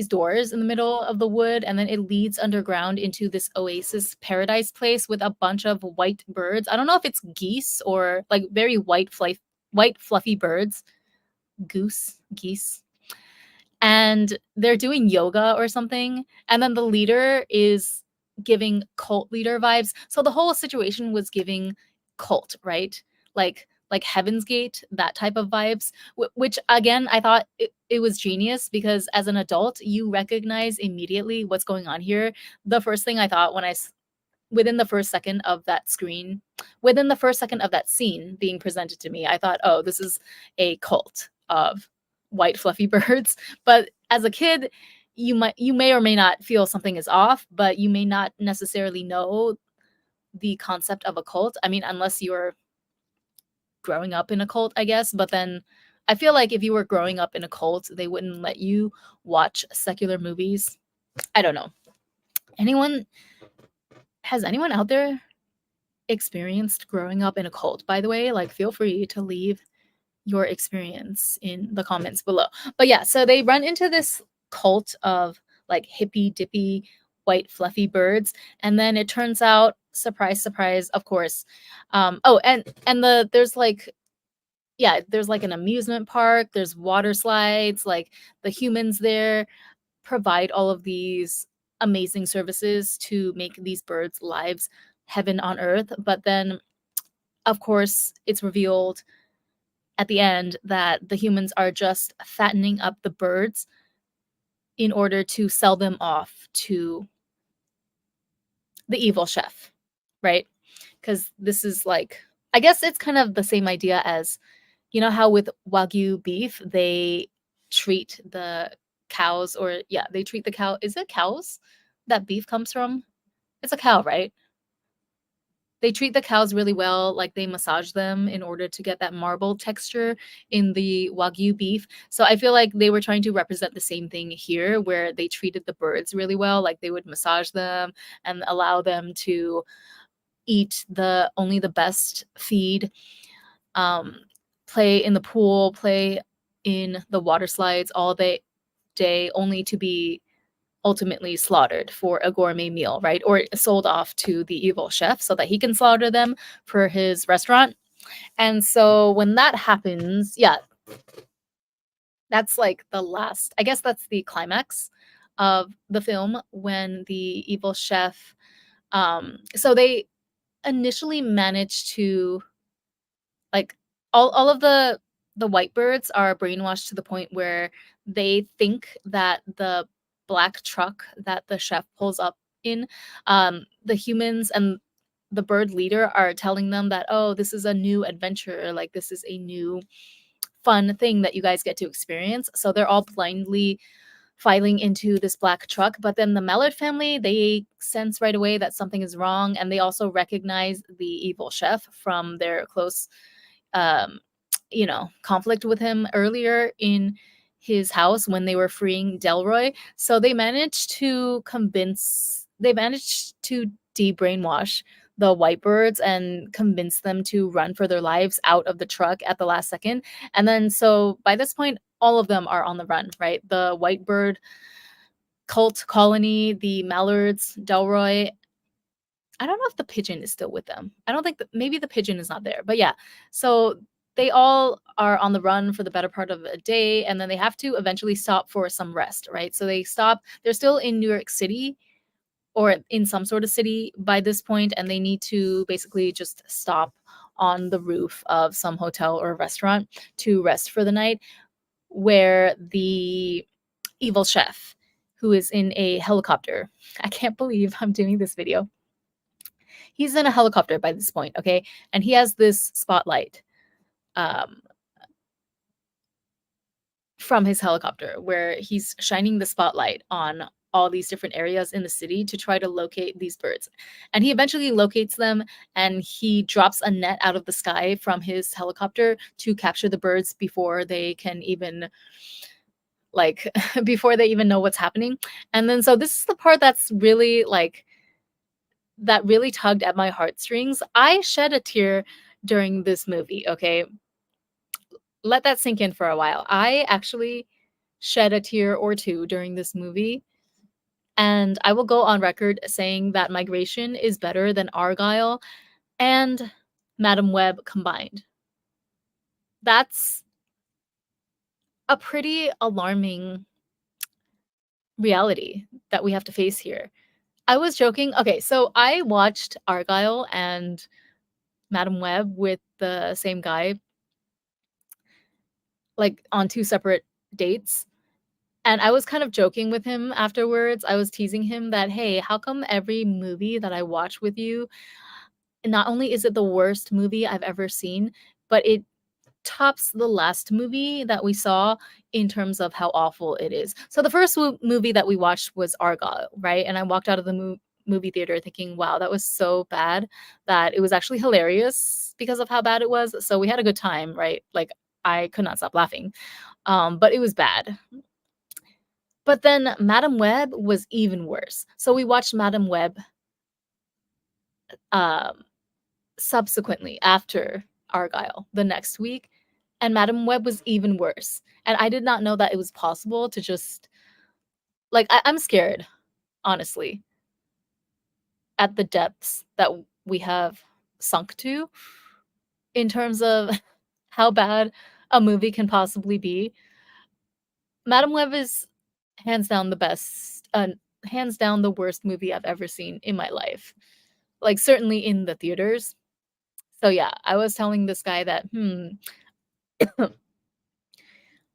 doors in the middle of the wood, and then it leads underground into this oasis paradise place with a bunch of white birds. I don't know if it's geese or, like, very white fluffy birds. Geese. and they're doing yoga or something, and then the leader is giving cult leader vibes. So the whole situation was giving cult, right? Like Heaven's Gate, that type of vibes, which again I thought it was genius because as an adult you recognize immediately what's going on here. The first thing I thought when within the first second of that screen, within the first second of that scene being presented to me, I thought, oh, this is a cult of white fluffy birds. But as a kid, you may or may not feel something is off, but you may not necessarily know the concept of a cult. I mean, unless you're growing up in a cult, I guess. But then I feel like if you were growing up in a cult, they wouldn't let you watch secular movies. I don't know. Anyone has anyone out there experienced growing up in a cult, by the way? Like, feel free to leave your experience in the comments below. But yeah, so they run into this cult of like hippy dippy white fluffy birds, and then it turns out, surprise surprise, of course, oh, and there's like, yeah, there's like an amusement park, there's water slides, like the humans there provide all of these amazing services to make these birds' lives heaven on earth. But then, of course, it's revealed at the end that the humans are just fattening up the birds in order to sell them off to the evil chef, right? Because this is like, I guess it's kind of the same idea as, you know, how with Wagyu beef, they treat the cows, or yeah, they treat the cow. Is it cows that beef comes from? It's a cow, right? They treat the cows really well, like they massage them in order to get that marble texture in the Wagyu beef. So I feel like they were trying to represent the same thing here, where they treated the birds really well, like they would massage them and allow them to eat the only the best feed, um, play in the pool, play in the water slides all day, only to be ultimately slaughtered for a gourmet meal, right? Or sold off to the evil chef so that he can slaughter them for his restaurant. And so when that happens, yeah, that's like the last, I guess that's the climax of the film when the evil chef, so they initially managed to, like, all of the white birds are brainwashed to the point where they think that the black truck that the chef pulls up in, the humans and the bird leader are telling them that, oh, this is a new adventure, like this is a new fun thing that you guys get to experience. So they're all blindly filing into this black truck. But then the Mallard family, they sense right away that something is wrong, and they also recognize the evil chef from their close, um, conflict with him earlier in his house when they were freeing Delroy. So they managed to de-brainwash the whitebirds and convince them to run for their lives out of the truck at the last second. And then so by this point, all of them are on the run, right? The whitebird cult colony, the mallards, Delroy. I don't know if the pigeon is still with them. I don't think maybe the pigeon is not there. But yeah, so they all are on the run for the better part of a day, and then they have to eventually stop for some rest, right? So they stop. They're still in New York City or in some sort of city by this point, and they need to basically just stop on the roof of some hotel or restaurant to rest for the night, where the evil chef, who is in a helicopter, I can't believe I'm doing this video. He's in a helicopter by this point, okay? And he has this spotlight, um, from his helicopter where he's shining the spotlight on all these different areas in the city to try to locate these birds. And he eventually locates them, and he drops a net out of the sky from his helicopter to capture the birds before they can even, like, before they even know what's happening. And then so this is the part that's really like, that really tugged at my heartstrings. I shed a tear during this movie, okay? Let that sink in for a while. I actually shed a tear or two during this movie, and I will go on record saying that Migration is better than Argyle and Madam Web combined. That's a pretty alarming reality that we have to face here. I was joking. Okay, so I watched Argyle and Madam Web with the same guy, like, on 2 separate dates, and I was kind of joking with him afterwards. I was teasing him that, "Hey, how come every movie that I watch with you, not only is it the worst movie I've ever seen, but it tops the last movie that we saw in terms of how awful it is." So the first movie that we watched was Argyle, right? And I walked out of the movie theater thinking, "Wow, that was so bad that it was actually hilarious because of how bad it was." So we had a good time, right? Like, I could not stop laughing. But it was bad. But then Madam Web was even worse. So we watched Madam Web um subsequently after Argyle the next week, and Madam Web was even worse. And I did not know that it was possible to just, like, I'm scared, honestly, at the depths that we have sunk to in terms of how bad a movie can possibly be. Madam Web is hands down the best, hands down the worst movie I've ever seen in my life. Like, certainly in the theaters. So yeah, I was telling this guy that,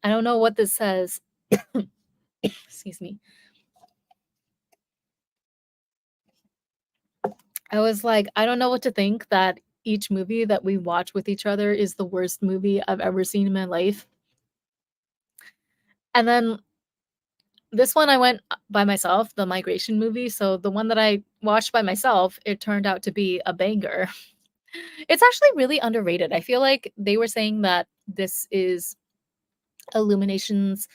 I don't know what this says. Excuse me. I was like, I don't know what to think that each movie that we watch with each other is the worst movie I've ever seen in my life. And then this one I went by myself, the migration movie. So the one that I watched by myself, it turned out to be a banger. It's actually really underrated. I feel like they were saying that this is Illumination's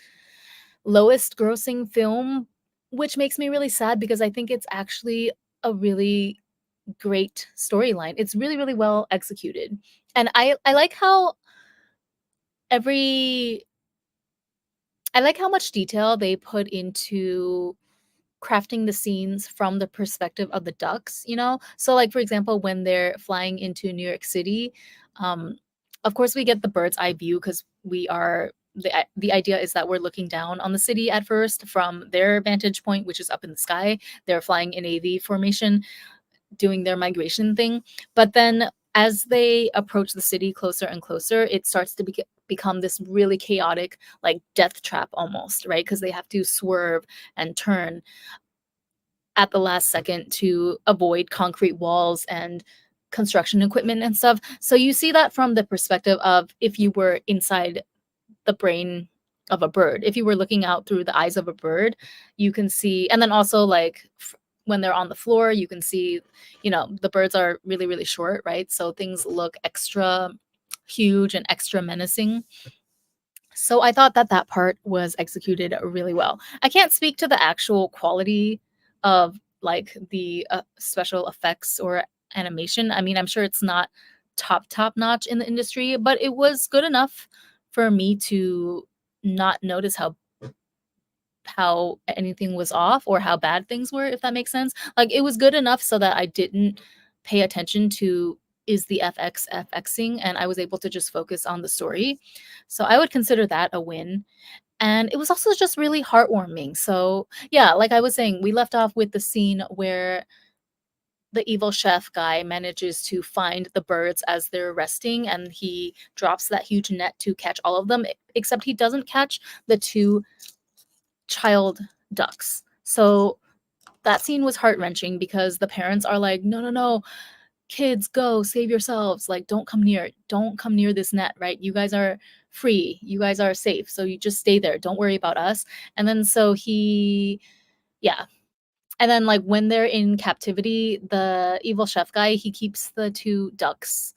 lowest grossing film, which makes me really sad because I think it's actually a really great storyline. It's really, really well executed. And I like how every I like how much detail they put into crafting the scenes from the perspective of the ducks, you know? So, like, for example, when they're flying into New York City, um, of course, we get the bird's eye view because the idea is that we're looking down on the city at first from their vantage point, which is up in the sky. They're flying in a V formation, doing their migration thing. But then as they approach the city closer and closer, it starts to become this really chaotic, like, death trap almost, right? Because they have to swerve and turn at the last second to avoid concrete walls and construction equipment and stuff. So you see that from the perspective of if you were inside the brain of a bird. If you were looking out through the eyes of a bird, you can see, and then also, like, when they're on the floor, you can see, the birds are really, really short, right? So things look extra huge and extra menacing. So I thought that that part was executed really well. I can't speak to the actual quality of, like, the special effects or animation. I mean, I'm sure it's not top notch in the industry, but it was good enough for me to not notice how anything was off or how bad things were, if that makes sense. Like, it was good enough so that I didn't pay attention to is the FX FXing, and I was able to just focus on the story. So I would consider that a win. And it was also just really heartwarming. So yeah, like I was saying, we left off with the scene where the evil chef guy manages to find the birds as they're resting, and he drops that huge net to catch all of them, except he doesn't catch the two child ducks. So that scene was heart-wrenching because the parents are like, "No, no, no. Kids, go save yourselves. Like, don't come near. Don't come near this net, right? You guys are free. You guys are safe. So you just stay there. Don't worry about us." And then so yeah. And then, like, when they're in captivity, the evil chef guy, he keeps the two ducks,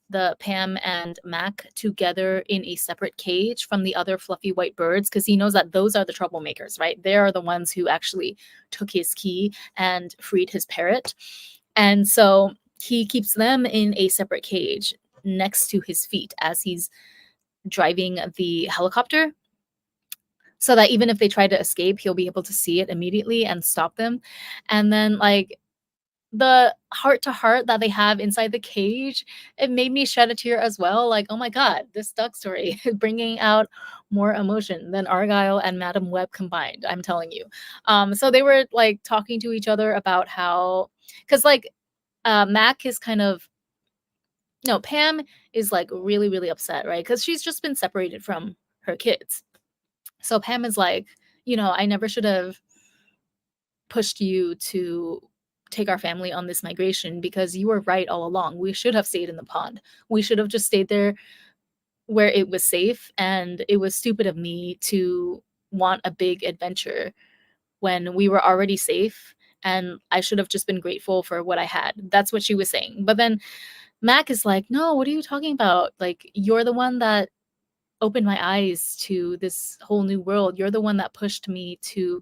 the Pam and Mac, together in a separate cage from the other fluffy white birds because he knows that those are the troublemakers, right? They are the ones who actually took his key and freed his parrot. And so he keeps them in a separate cage next to his feet as he's driving the helicopter so that even if they try to escape, he'll be able to see it immediately and stop them. And then, like, the heart to heart that they have inside the cage, it made me shed a tear as well. Like, oh my god, this duck story is bringing out more emotion than Argyle and Madam Web combined. I'm telling you. So they were like talking to each other about how, because like Mac is kind of no, Pam is like really really upset, right? Because she's just been separated from her kids. So Pam is like, I never should have pushed you to take our family on this migration because you were right all along. We should have stayed in the pond. We should have just stayed there where it was safe. And it was stupid of me to want a big adventure when we were already safe. And I should have just been grateful for what I had. That's what she was saying. But then Mac is like, no, what are you talking about? Like, you're the one that opened my eyes to this whole new world. You're the one that pushed me to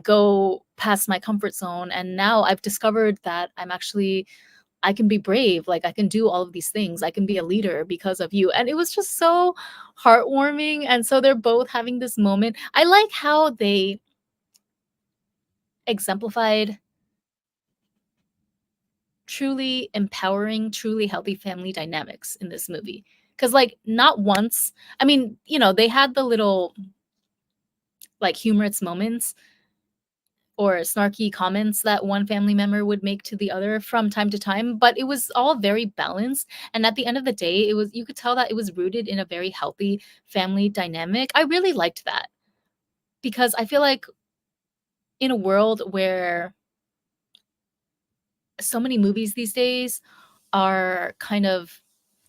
go past my comfort zone. And now I've discovered that I can be brave. Like, I can do all of these things. I can be a leader because of you. And it was just so heartwarming. And so they're both having this moment. I like how they exemplified truly empowering, truly healthy family dynamics in this movie. Because, like, not once, I mean, they had the little like humorous moments or snarky comments that one family member would make to the other from time to time, but it was all very balanced. And at the end of the day, you could tell that it was rooted in a very healthy family dynamic. I really liked that because I feel like in a world where so many movies these days are kind of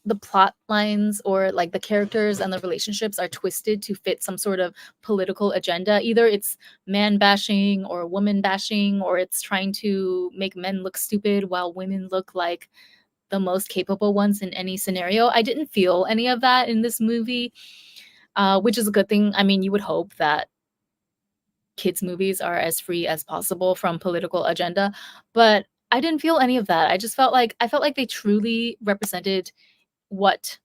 the plot lines or like the characters and the relationships are twisted to fit some sort of political agenda. Either it's man bashing or woman bashing, or it's trying to make men look stupid while women look like the most capable ones in any scenario. I didn't feel any of that in this movie, which is a good thing. I mean, you would hope that kids' movies are as free as possible from political agenda, but I didn't feel any of that. I felt like they truly represented what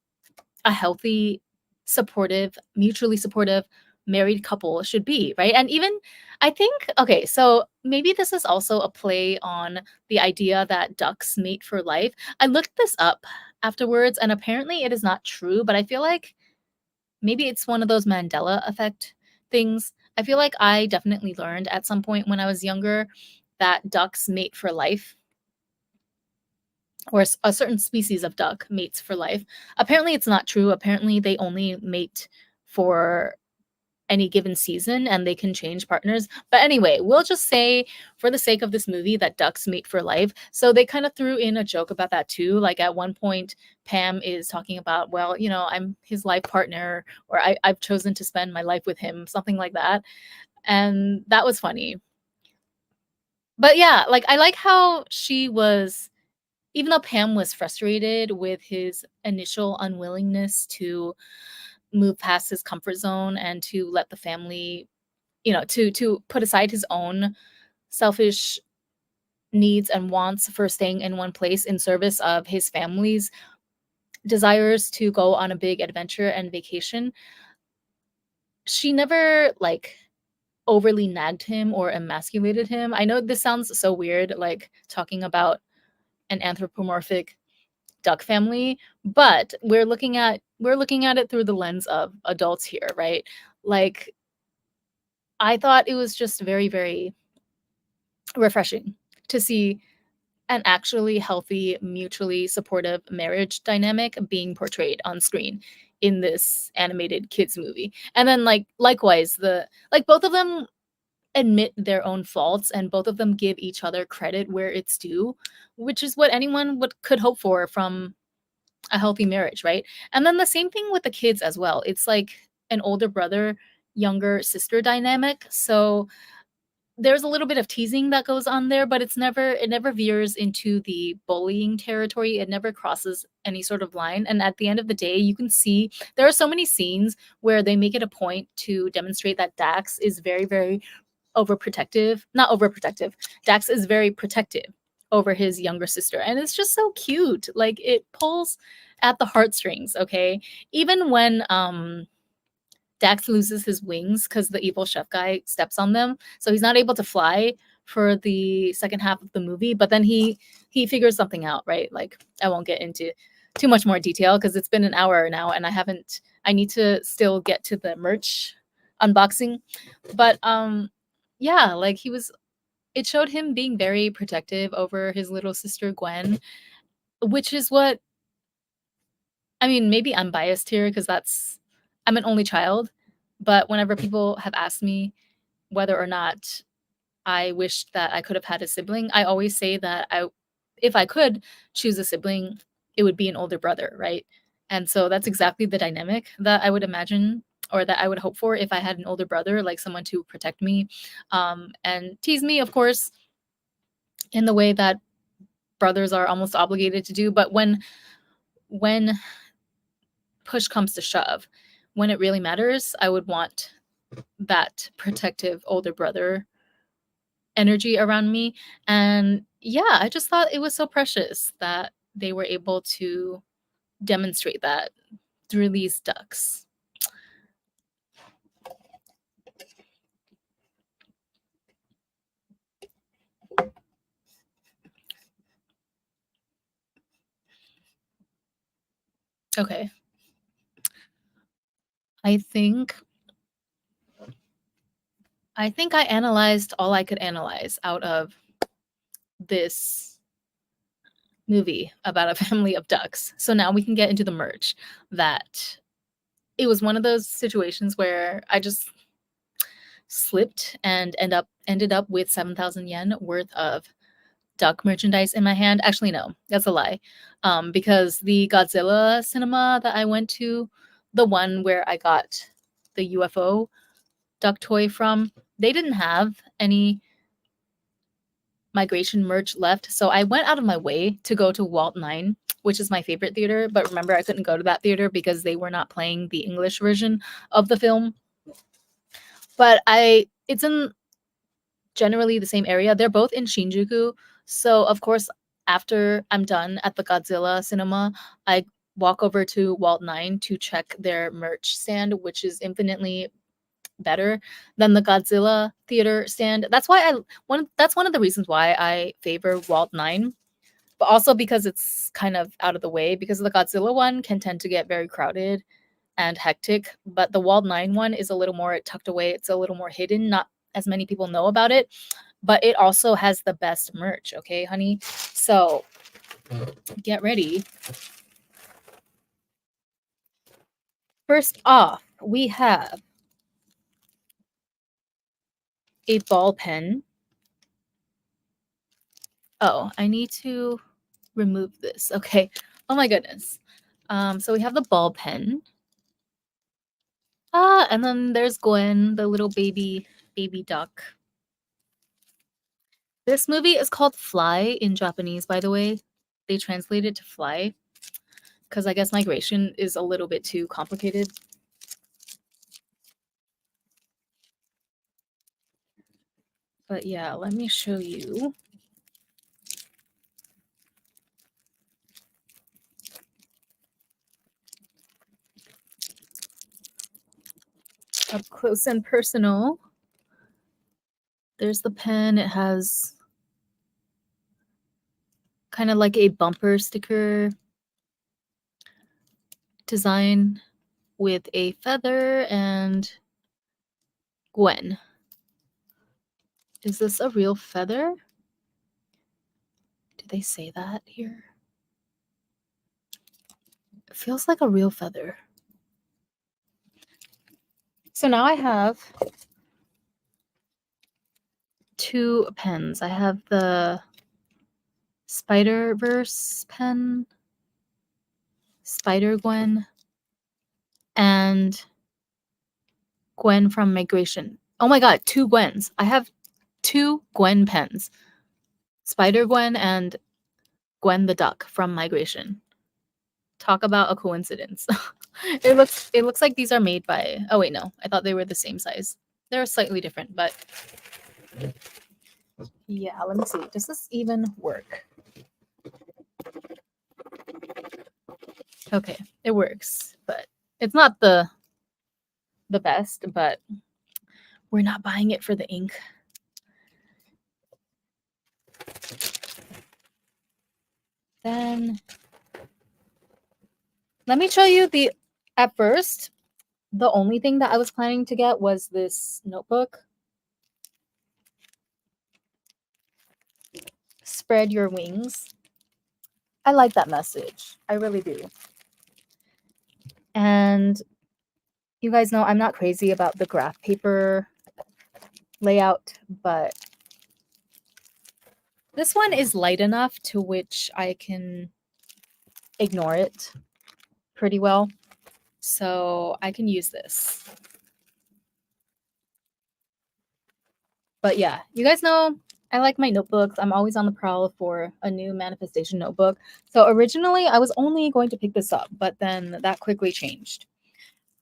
a healthy, supportive, mutually supportive married couple should be, right? And even I think, okay, so maybe this is also a play on the idea that ducks mate for life. I looked this up afterwards, and apparently it is not true, but I feel like maybe it's one of those Mandela effect things. I feel like I definitely learned at some point when I was younger that ducks mate for life, or a certain species of duck mates for life. Apparently, it's not true. Apparently, they only mate for any given season and they can change partners. But anyway, we'll just say for the sake of this movie that ducks mate for life. So they kind of threw in a joke about that too. Like at one point, Pam is talking about, well, I'm his life partner, or I've chosen to spend my life with him, something like that. And that was funny. But yeah, like I like how she was, even though Pam was frustrated with his initial unwillingness to move past his comfort zone and to let the family, to put aside his own selfish needs and wants for staying in one place in service of his family's desires to go on a big adventure and vacation, she never like overly nagged him or emasculated him. I know this sounds so weird, like talking about an anthropomorphic duck family, but we're looking at it through the lens of adults here, right? Like, I thought it was just very very refreshing to see an actually healthy, mutually supportive marriage dynamic being portrayed on screen in this animated kids movie. And then like likewise, the like both of them admit their own faults and both of them give each other credit where it's due, which is what anyone could hope for from a healthy marriage, right? And then the same thing with the kids as well. It's like an older brother, younger sister dynamic. So there's a little bit of teasing that goes on there, but it never veers into the bullying territory. It never crosses any sort of line. And at the end of the day, you can see there are so many scenes where they make it a point to demonstrate that Dax is very, very overprotective. Not overprotective. Dax is very protective over his younger sister. And it's just so cute. Like it pulls at the heartstrings, okay? Even when Dax loses his wings because the evil chef guy steps on them. So he's not able to fly for the second half of the movie, but then he figures something out, right? Like I won't get into too much more detail because it's been an hour now and I need to still get to the merch unboxing. But yeah, like it showed him being very protective over his little sister Gwen, which is what I mean, maybe I'm biased here because I'm an only child, but whenever people have asked me whether or not I wished that I could have had a sibling, I always say that if I could choose a sibling, it would be an older brother, right? And so that's exactly the dynamic that I would imagine or that I would hope for if I had an older brother, like someone to protect me, and tease me, of course, in the way that brothers are almost obligated to do. But when push comes to shove, when it really matters, I would want that protective older brother energy around me. And yeah, I just thought it was so precious that they were able to demonstrate that through these ducks. Okay. I think I analyzed all I could analyze out of this movie about a family of ducks. So now we can get into the merch. That it was one of those situations where I just slipped and ended up with 7,000 yen worth of duck merchandise in my hand. Actually, no, that's a lie. Because the Godzilla cinema that I went to, the one where I got the UFO duck toy from, they didn't have any migration merch left. So I went out of my way to go to Walt 9, which is my favorite theater. But remember, I couldn't go to that theater because they were not playing the English version of the film. But it's in generally the same area. They're both in Shinjuku. So, of course, after I'm done at the Godzilla cinema, I walk over to Walt 9 to check their merch stand, which is infinitely better than the Godzilla theater stand. That's one of the reasons why I favor Walt 9, but also because it's kind of out of the way because the Godzilla one can tend to get very crowded and hectic, but the Wald 9 one is a little more tucked away. It's a little more hidden. Not as many people know about it, but it also has the best merch, okay, honey? So get ready. First off, we have a ball pen. Oh, I need to remove this. Okay. Oh my goodness. So we have the ball pen. And then there's Gwen, the little baby duck. This movie is called Fly in Japanese, by the way. They translate it to Fly because I guess migration is a little bit too complicated. But yeah, let me show you. Up close and personal. There's the pen. It has kind of like a bumper sticker design with a feather and Gwen. Is this a real feather? Do they say that here? It feels like a real feather. So now I have two pens. I have the Spider-Verse pen, Spider-Gwen, and Gwen from Migration. Oh my god, two Gwens. I have two Gwen pens. Spider-Gwen and Gwen the Duck from Migration. Talk about a coincidence. It looks like these are made by oh wait, no. I thought they were the same size. They're slightly different, but yeah, let me see. Does this even work? Okay, it works, but it's not the best, but we're not buying it for the ink. Then let me show you at first, the only thing that I was planning to get was this notebook. Spread your wings. I like that message. I really do. And you guys know I'm not crazy about the graph paper layout, but this one is light enough to which I can ignore it pretty well. So I can use this. But yeah, you guys know I like my notebooks. I'm always on the prowl for a new manifestation notebook. So originally I was only going to pick this up, but then that quickly changed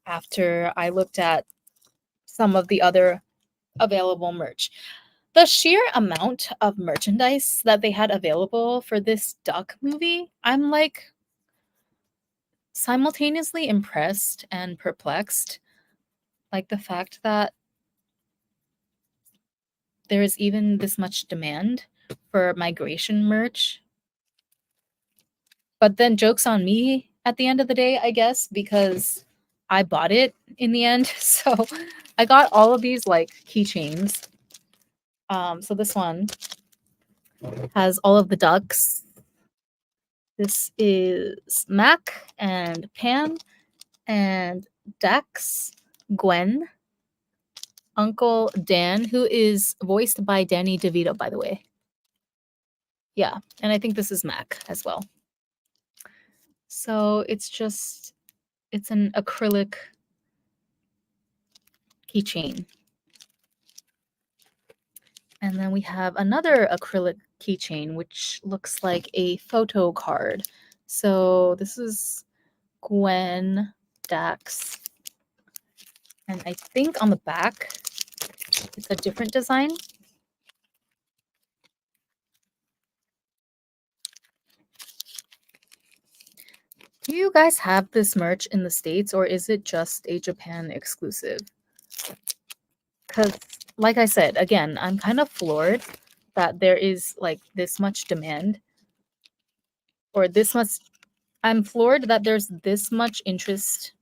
after I looked at some of the other available merch. The sheer amount of merchandise that they had available for this duck movie, I'm like simultaneously impressed and perplexed. Like the fact that there is even this much demand for migration merch. But then joke's on me at the end of the day, I guess, because I bought it in the end. So I got all of these like keychains. So this one has all of the ducks. This is Mac and Pam and Dax, Gwen, Uncle Dan, who is voiced by Danny DeVito, by the way. Yeah, and I think this is Mac as well. So it's an acrylic keychain. And then we have another acrylic keychain, which looks like a photo card. So this is Gwen, Dax, and I think on the back, it's a different design. Do you guys have this merch in the States, or is it just a Japan exclusive? Because, like I said, again, I'm kind of floored that there is like this much demand, or this much. I'm floored that there's this much interest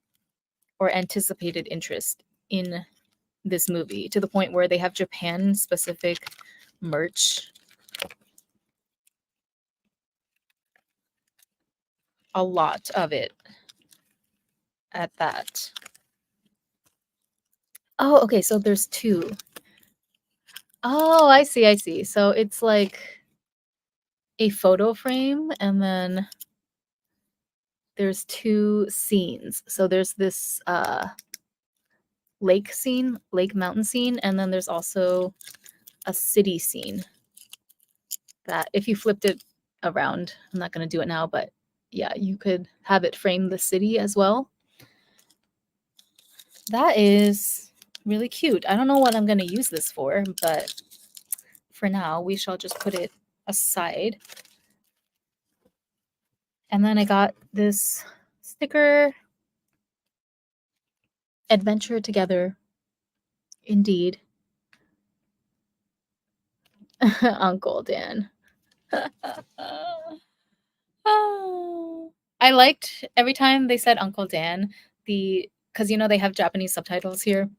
or anticipated interest in this movie to the point where they have Japan specific merch. A lot of it at that. Oh, okay, so there's two. Oh, I see, I see. So it's like a photo frame and then there's two scenes. So there's this lake scene, lake mountain scene, and then there's also a city scene that if you flipped it around, I'm not going to do it now, but yeah, you could have it frame the city as well. That is really cute. I don't know what I'm going to use this for, but for now, we shall just put it aside. And then I got this sticker, Adventure Together, indeed. Uncle Dan. I liked every time they said Uncle Dan, because they have Japanese subtitles here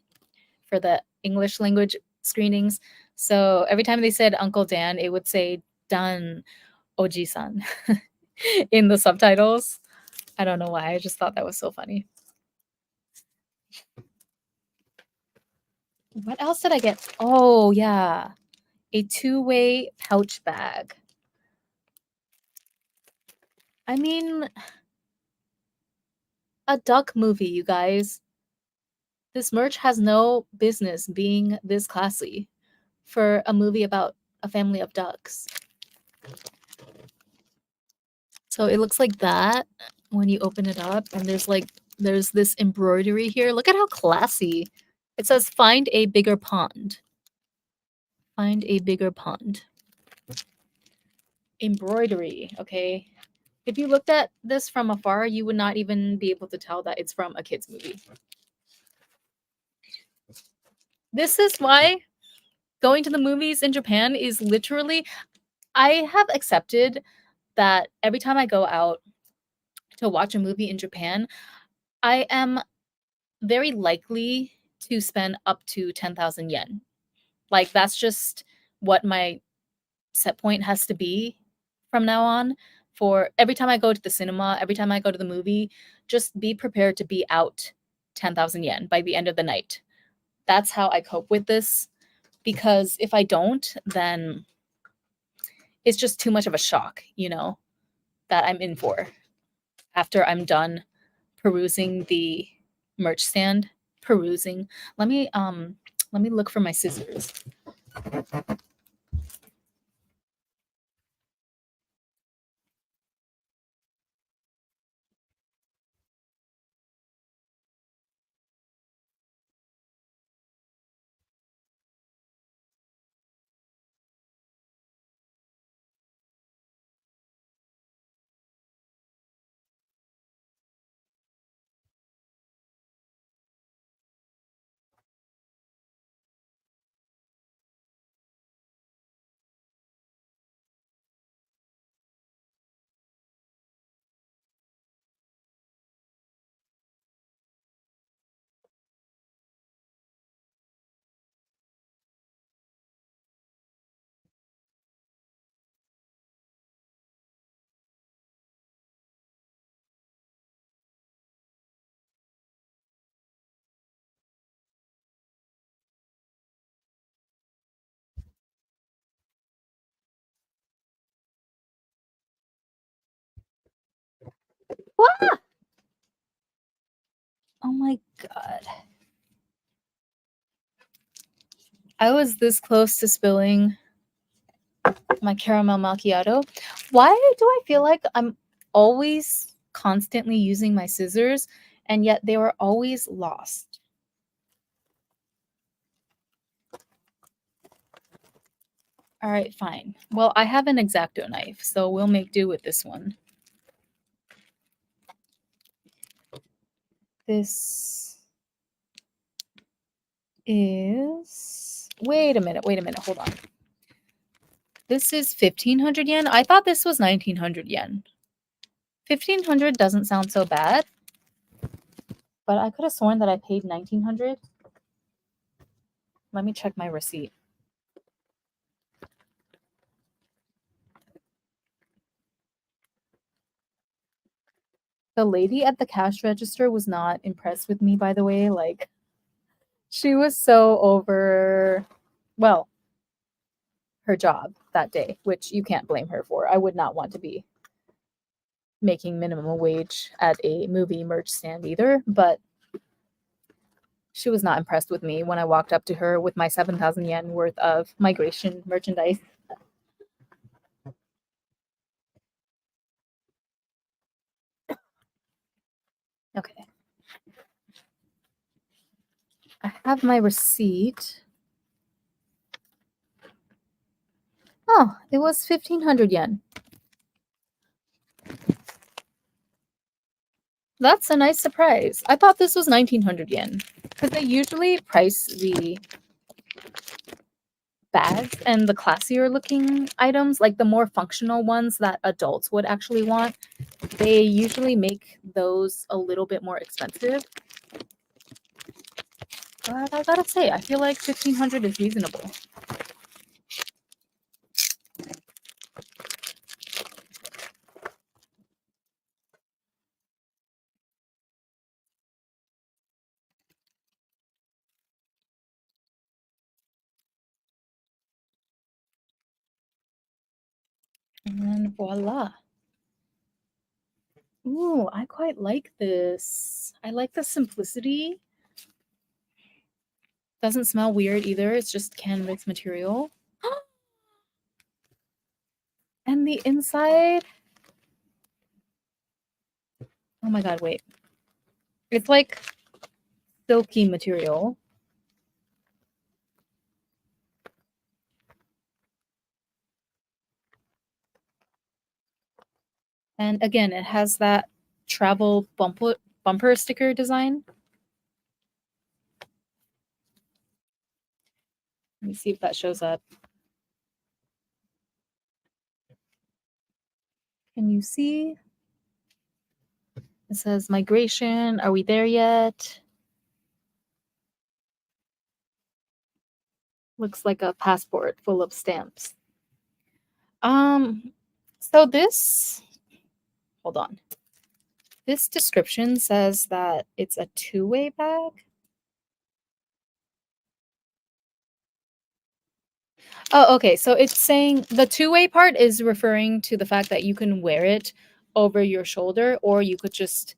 for the English language screenings. So every time they said Uncle Dan, it would say Dan Oji-san in the subtitles. I don't know why. I just thought that was so funny. What else did I get? Oh, yeah. A two-way pouch bag. I mean, a duck movie, you guys. This merch has no business being this classy for a movie about a family of ducks. So it looks like that when you open it up, and there's this embroidery here. Look at how classy. It says find a bigger pond. Find a bigger pond. Embroidery, okay? If you looked at this from afar, you would not even be able to tell that it's from a kid's movie. This is why going to the movies in Japan is literally, I have accepted that every time I go out to watch a movie in Japan, I am very likely to spend up to 10,000 yen. Like, that's just what my set point has to be from now on. For every time I go to the cinema, every time I go to the movie, just be prepared to be out 10,000 yen by the end of the night. That's how I cope with this, because if I don't, then it's just too much of a shock, that I'm in for after I'm done perusing the merch stand. Perusing. Let me look for my scissors. Ah! Oh my god. I was this close to spilling my caramel macchiato. Why do I feel like I'm always constantly using my scissors and yet they were always lost? All right, fine. Well, I have an X-Acto knife, so we'll make do with this one. This is... Wait a minute, hold on. This is 1,500 yen? I thought this was 1,900 yen. 1,500 doesn't sound so bad, but I could have sworn that I paid 1,900. Let me check my receipt. The lady at the cash register was not impressed with me, by the way. Like, she was so over, well, her job that day, which you can't blame her for. I would not want to be making minimum wage at a movie merch stand either, but she was not impressed with me when I walked up to her with my 7,000 yen worth of migration merchandise. Okay. I have my receipt. Oh, it was 1,500 yen. That's a nice surprise. I thought this was 1,900 yen because they usually price the bags and the classier looking items, like the more functional ones that adults would actually want. They usually make those a little bit more expensive. But I gotta say, I feel like 1,500 is reasonable. And voila. Ooh, I quite like this. I like the simplicity. Doesn't smell weird either. It's just canvas material. And the inside. Oh my god, wait. It's like silky material. And again, it has that travel bumper sticker design. Let me see if that shows up. Can you see? It says migration. Are we there yet? Looks like a passport full of stamps. So this, hold on. This description says that it's a two-way bag. Oh, okay. So it's saying the two-way part is referring to the fact that you can wear it over your shoulder, or you could just,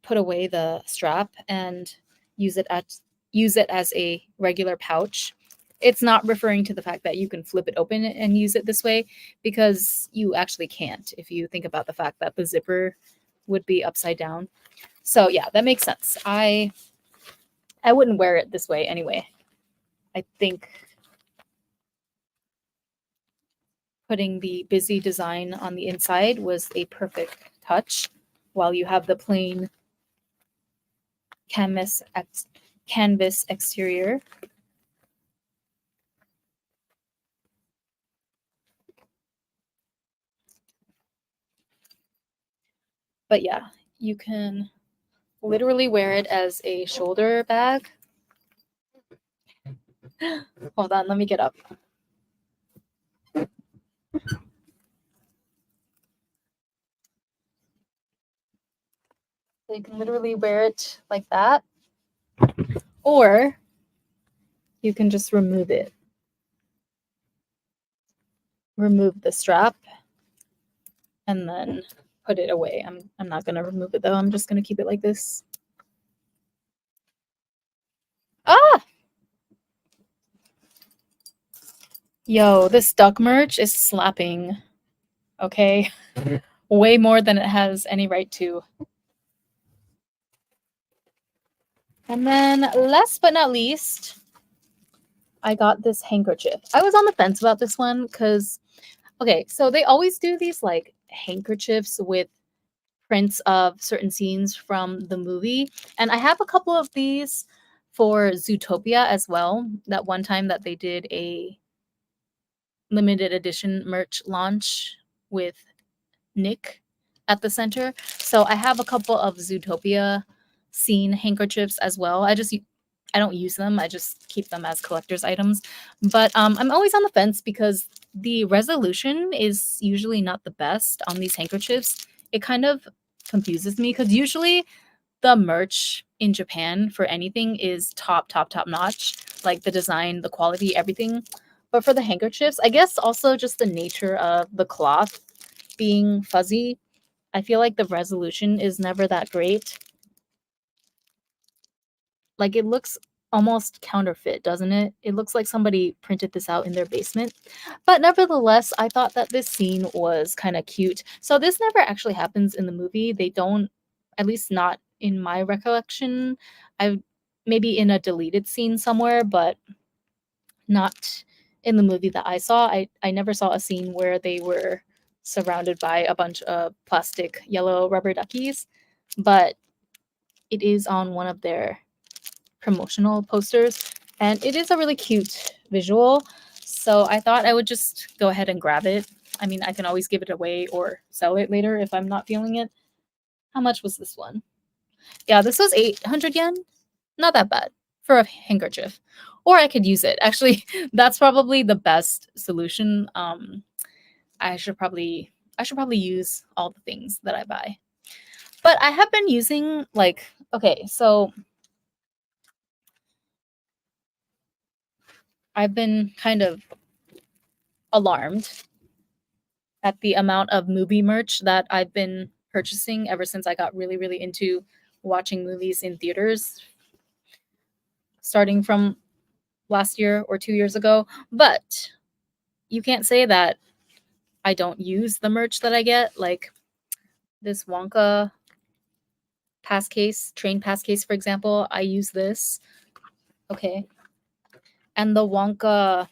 put away the strap and use it as a regular pouch. It's not referring to the fact that you can flip it open and use it this way, because you actually can't if you think about the fact that the zipper would be upside down. So yeah, that makes sense. I wouldn't wear it this way anyway. I think putting the busy design on the inside was a perfect touch, while you have the plain canvas exterior. But yeah, you can literally wear it as a shoulder bag. Hold on, let me get up. So you can literally wear it like that, or you can just remove it. Remove the strap and then put it away. I'm not gonna remove it though. I'm just gonna keep it like this. Ah! Yo, this duck merch is slapping. Okay. Way more than it has any right to. And then last but not least, I got this handkerchief. I was on the fence about this one because, okay, so they always do these like handkerchiefs with prints of certain scenes from the movie. And I have a couple of these for Zootopia as well. That one time that they did a limited edition merch launch with Nick at the center. So I have a couple of Zootopia scene handkerchiefs as well. I don't use them. I just keep them as collector's items. But I'm always on the fence because the resolution is usually not the best on these handkerchiefs. It kind of confuses me because usually the merch in Japan for anything is top notch, like the design, the quality, everything. But for the handkerchiefs, I guess also just the nature of the cloth being fuzzy, I feel like the resolution is never that great. Like it looks almost counterfeit, doesn't it? It looks like somebody printed this out in their basement. But nevertheless, I thought that this scene was kind of cute. So this never actually happens in the movie. They don't, at least not in my recollection. I maybe in a deleted scene somewhere, but not in the movie that I saw. I never saw a scene where they were surrounded by a bunch of plastic yellow rubber duckies, but it is on one of their promotional posters, and it is a really cute visual. So I thought I would just go ahead and grab it. I mean, I can always give it away or sell it later if I'm not feeling it. How much was this one? Yeah, this was 800 yen. Not that bad for a handkerchief. Or I could use it. Actually, that's probably the best solution. I should probably use all the things that I buy. But I have been using okay, so I've been kind of alarmed at the amount of movie merch that I've been purchasing ever since I got really, really into watching movies in theaters, starting from last year or 2 years ago. But you can't say that I don't use the merch that I get, like this Wonka train pass case, for example. I use this. Okay. And the Wonka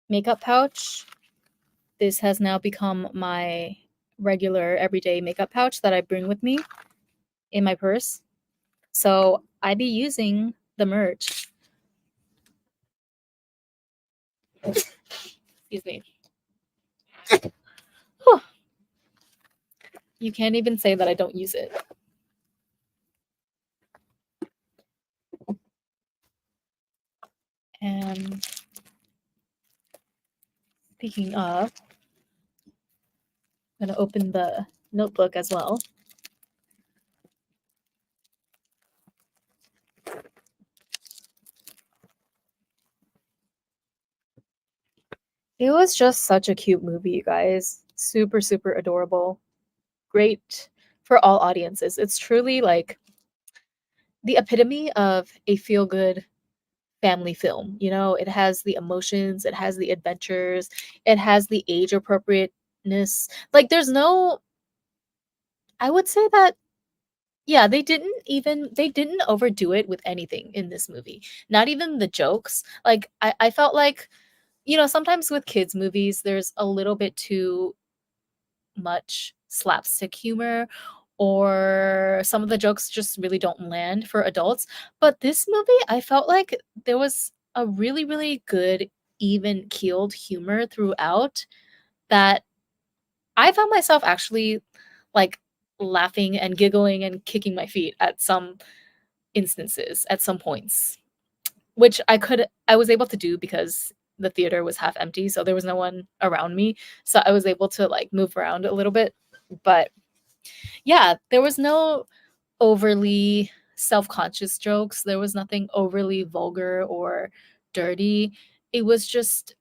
makeup pouch. This has now become my regular everyday makeup pouch that I bring with me in my purse. So I be using the merch. Excuse me. Whew. You can't even say that I don't use it. And speaking of, I'm going to open the notebook as well. It was just such a cute movie, you guys. Super, super adorable. Great for all audiences. It's truly like the epitome of a feel good family film. You know, it has the emotions, it has the adventures, it has the age appropriateness. Like, there's no, I would say that, yeah, they didn't overdo it with anything in this movie. Not even the jokes. Like, I felt like, you know, sometimes with kids' movies, there's a little bit too much slapstick humor, or some of the jokes just really don't land for adults. But this movie, I felt like there was a really, really good, even keeled humor throughout that I found myself actually like laughing and giggling and kicking my feet at some instances, at some points, which I was able to do because the theater was half empty, so there was no one around me. So I was able to like move around a little bit. But yeah, there was no overly self-conscious jokes. There was nothing overly vulgar or dirty. It was just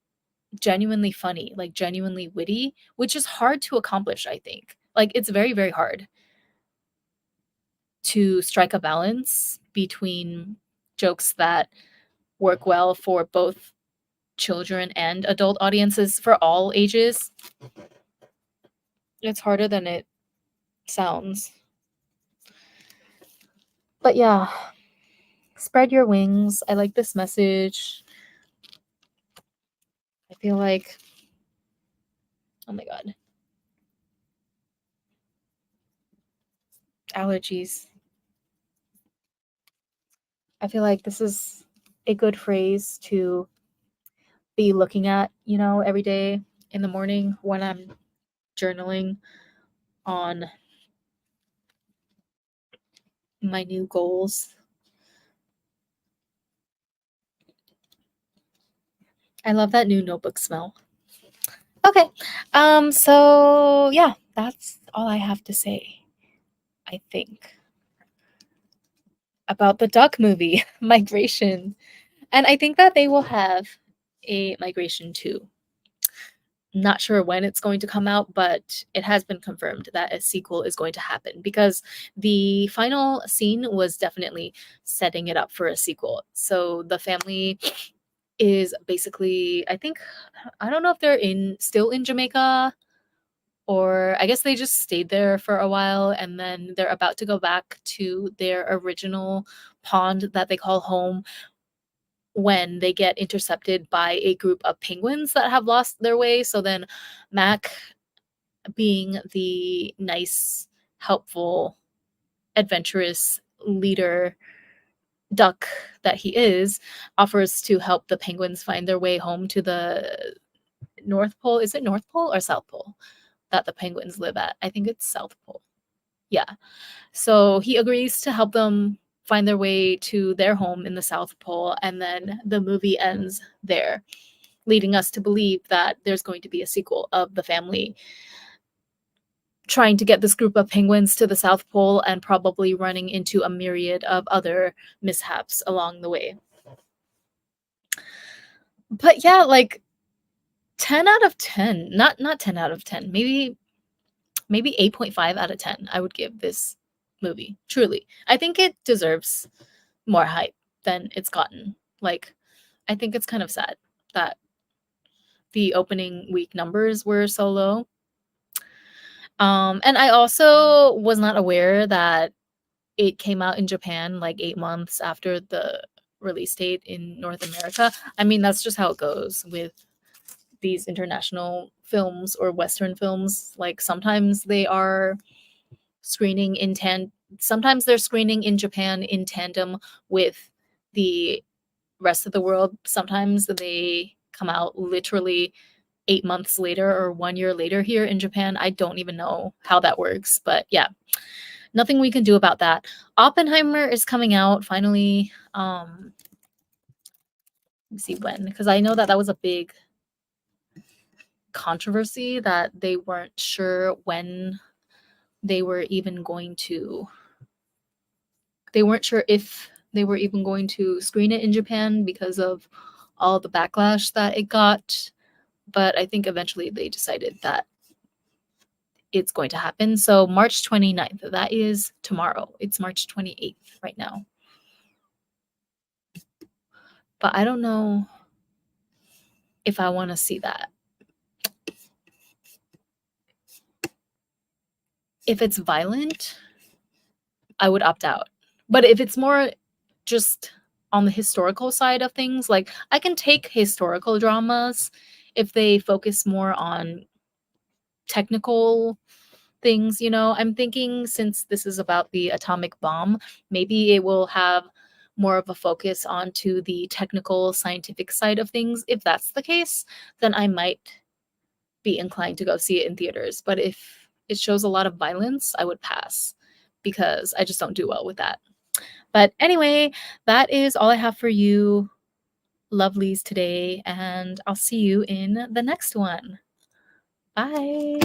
genuinely funny, like genuinely witty, which is hard to accomplish, I think. Like, it's very, very hard to strike a balance between jokes that work well for both children and adult audiences for all ages. It's harder than it sounds. But yeah, spread your wings. I like this message. I feel like, oh my god, allergies. I feel like this is a good phrase to be looking at, you know, every day in the morning when I'm journaling on my new goals. I love that new notebook smell. Okay. So yeah, that's all I have to say, I think, about the duck movie, Migration. And I think that they will have a Migration 2. Not sure when it's going to come out, but it has been confirmed that a sequel is going to happen because the final scene was definitely setting it up for a sequel. So the family is basically, I think, I don't know if they're in still in Jamaica, or I guess they just stayed there for a while and then they're about to go back to their original pond that they call home when they get intercepted by a group of penguins that have lost their way. So then Mac, being the nice, helpful, adventurous leader duck that he is, offers to help the penguins find their way home to the North Pole. Is it North Pole or South Pole that the penguins live at? I think it's South Pole. Yeah. So he agrees to help them find their way to their home in the South Pole, and then the movie ends there, leading us to believe that there's going to be a sequel of the family trying to get this group of penguins to the South Pole and probably running into a myriad of other mishaps along the way. But yeah, like 10 out of 10. Not 10 out of 10. Maybe 8.5 out of 10 I would give this movie. Truly. I think it deserves more hype than it's gotten. Like, I think it's kind of sad that the opening week numbers were so low. And I also was not aware that it came out in Japan like 8 months after the release date in North America. I mean, that's just how it goes with these international films or Western films. Like, sometimes they are screening in sometimes they're screening in Japan in tandem with the rest of the world. Sometimes they come out literally 8 months later or 1 year later here in Japan. I don't even know how that works, but yeah, nothing we can do about that. Oppenheimer is coming out finally. Let me see when, because I know that that was a big controversy that they weren't sure when they were even going to they weren't sure if they were even going to screen it in Japan because of all the backlash that it got. But I think eventually they decided that it's going to happen. So March 29th, that is tomorrow. It's March 28th right now. But I don't know if I want to see that. If it's violent, I would opt out. But if it's more just on the historical side of things, like I can take historical dramas if they focus more on technical things, you know. I'm thinking since this is about the atomic bomb, maybe it will have more of a focus onto the technical scientific side of things. If that's the case, then I might be inclined to go see it in theaters. But if it shows a lot of violence, I would pass because I just don't do well with that. But anyway, that is all I have for you lovelies today, and I'll see you in the next one. Bye.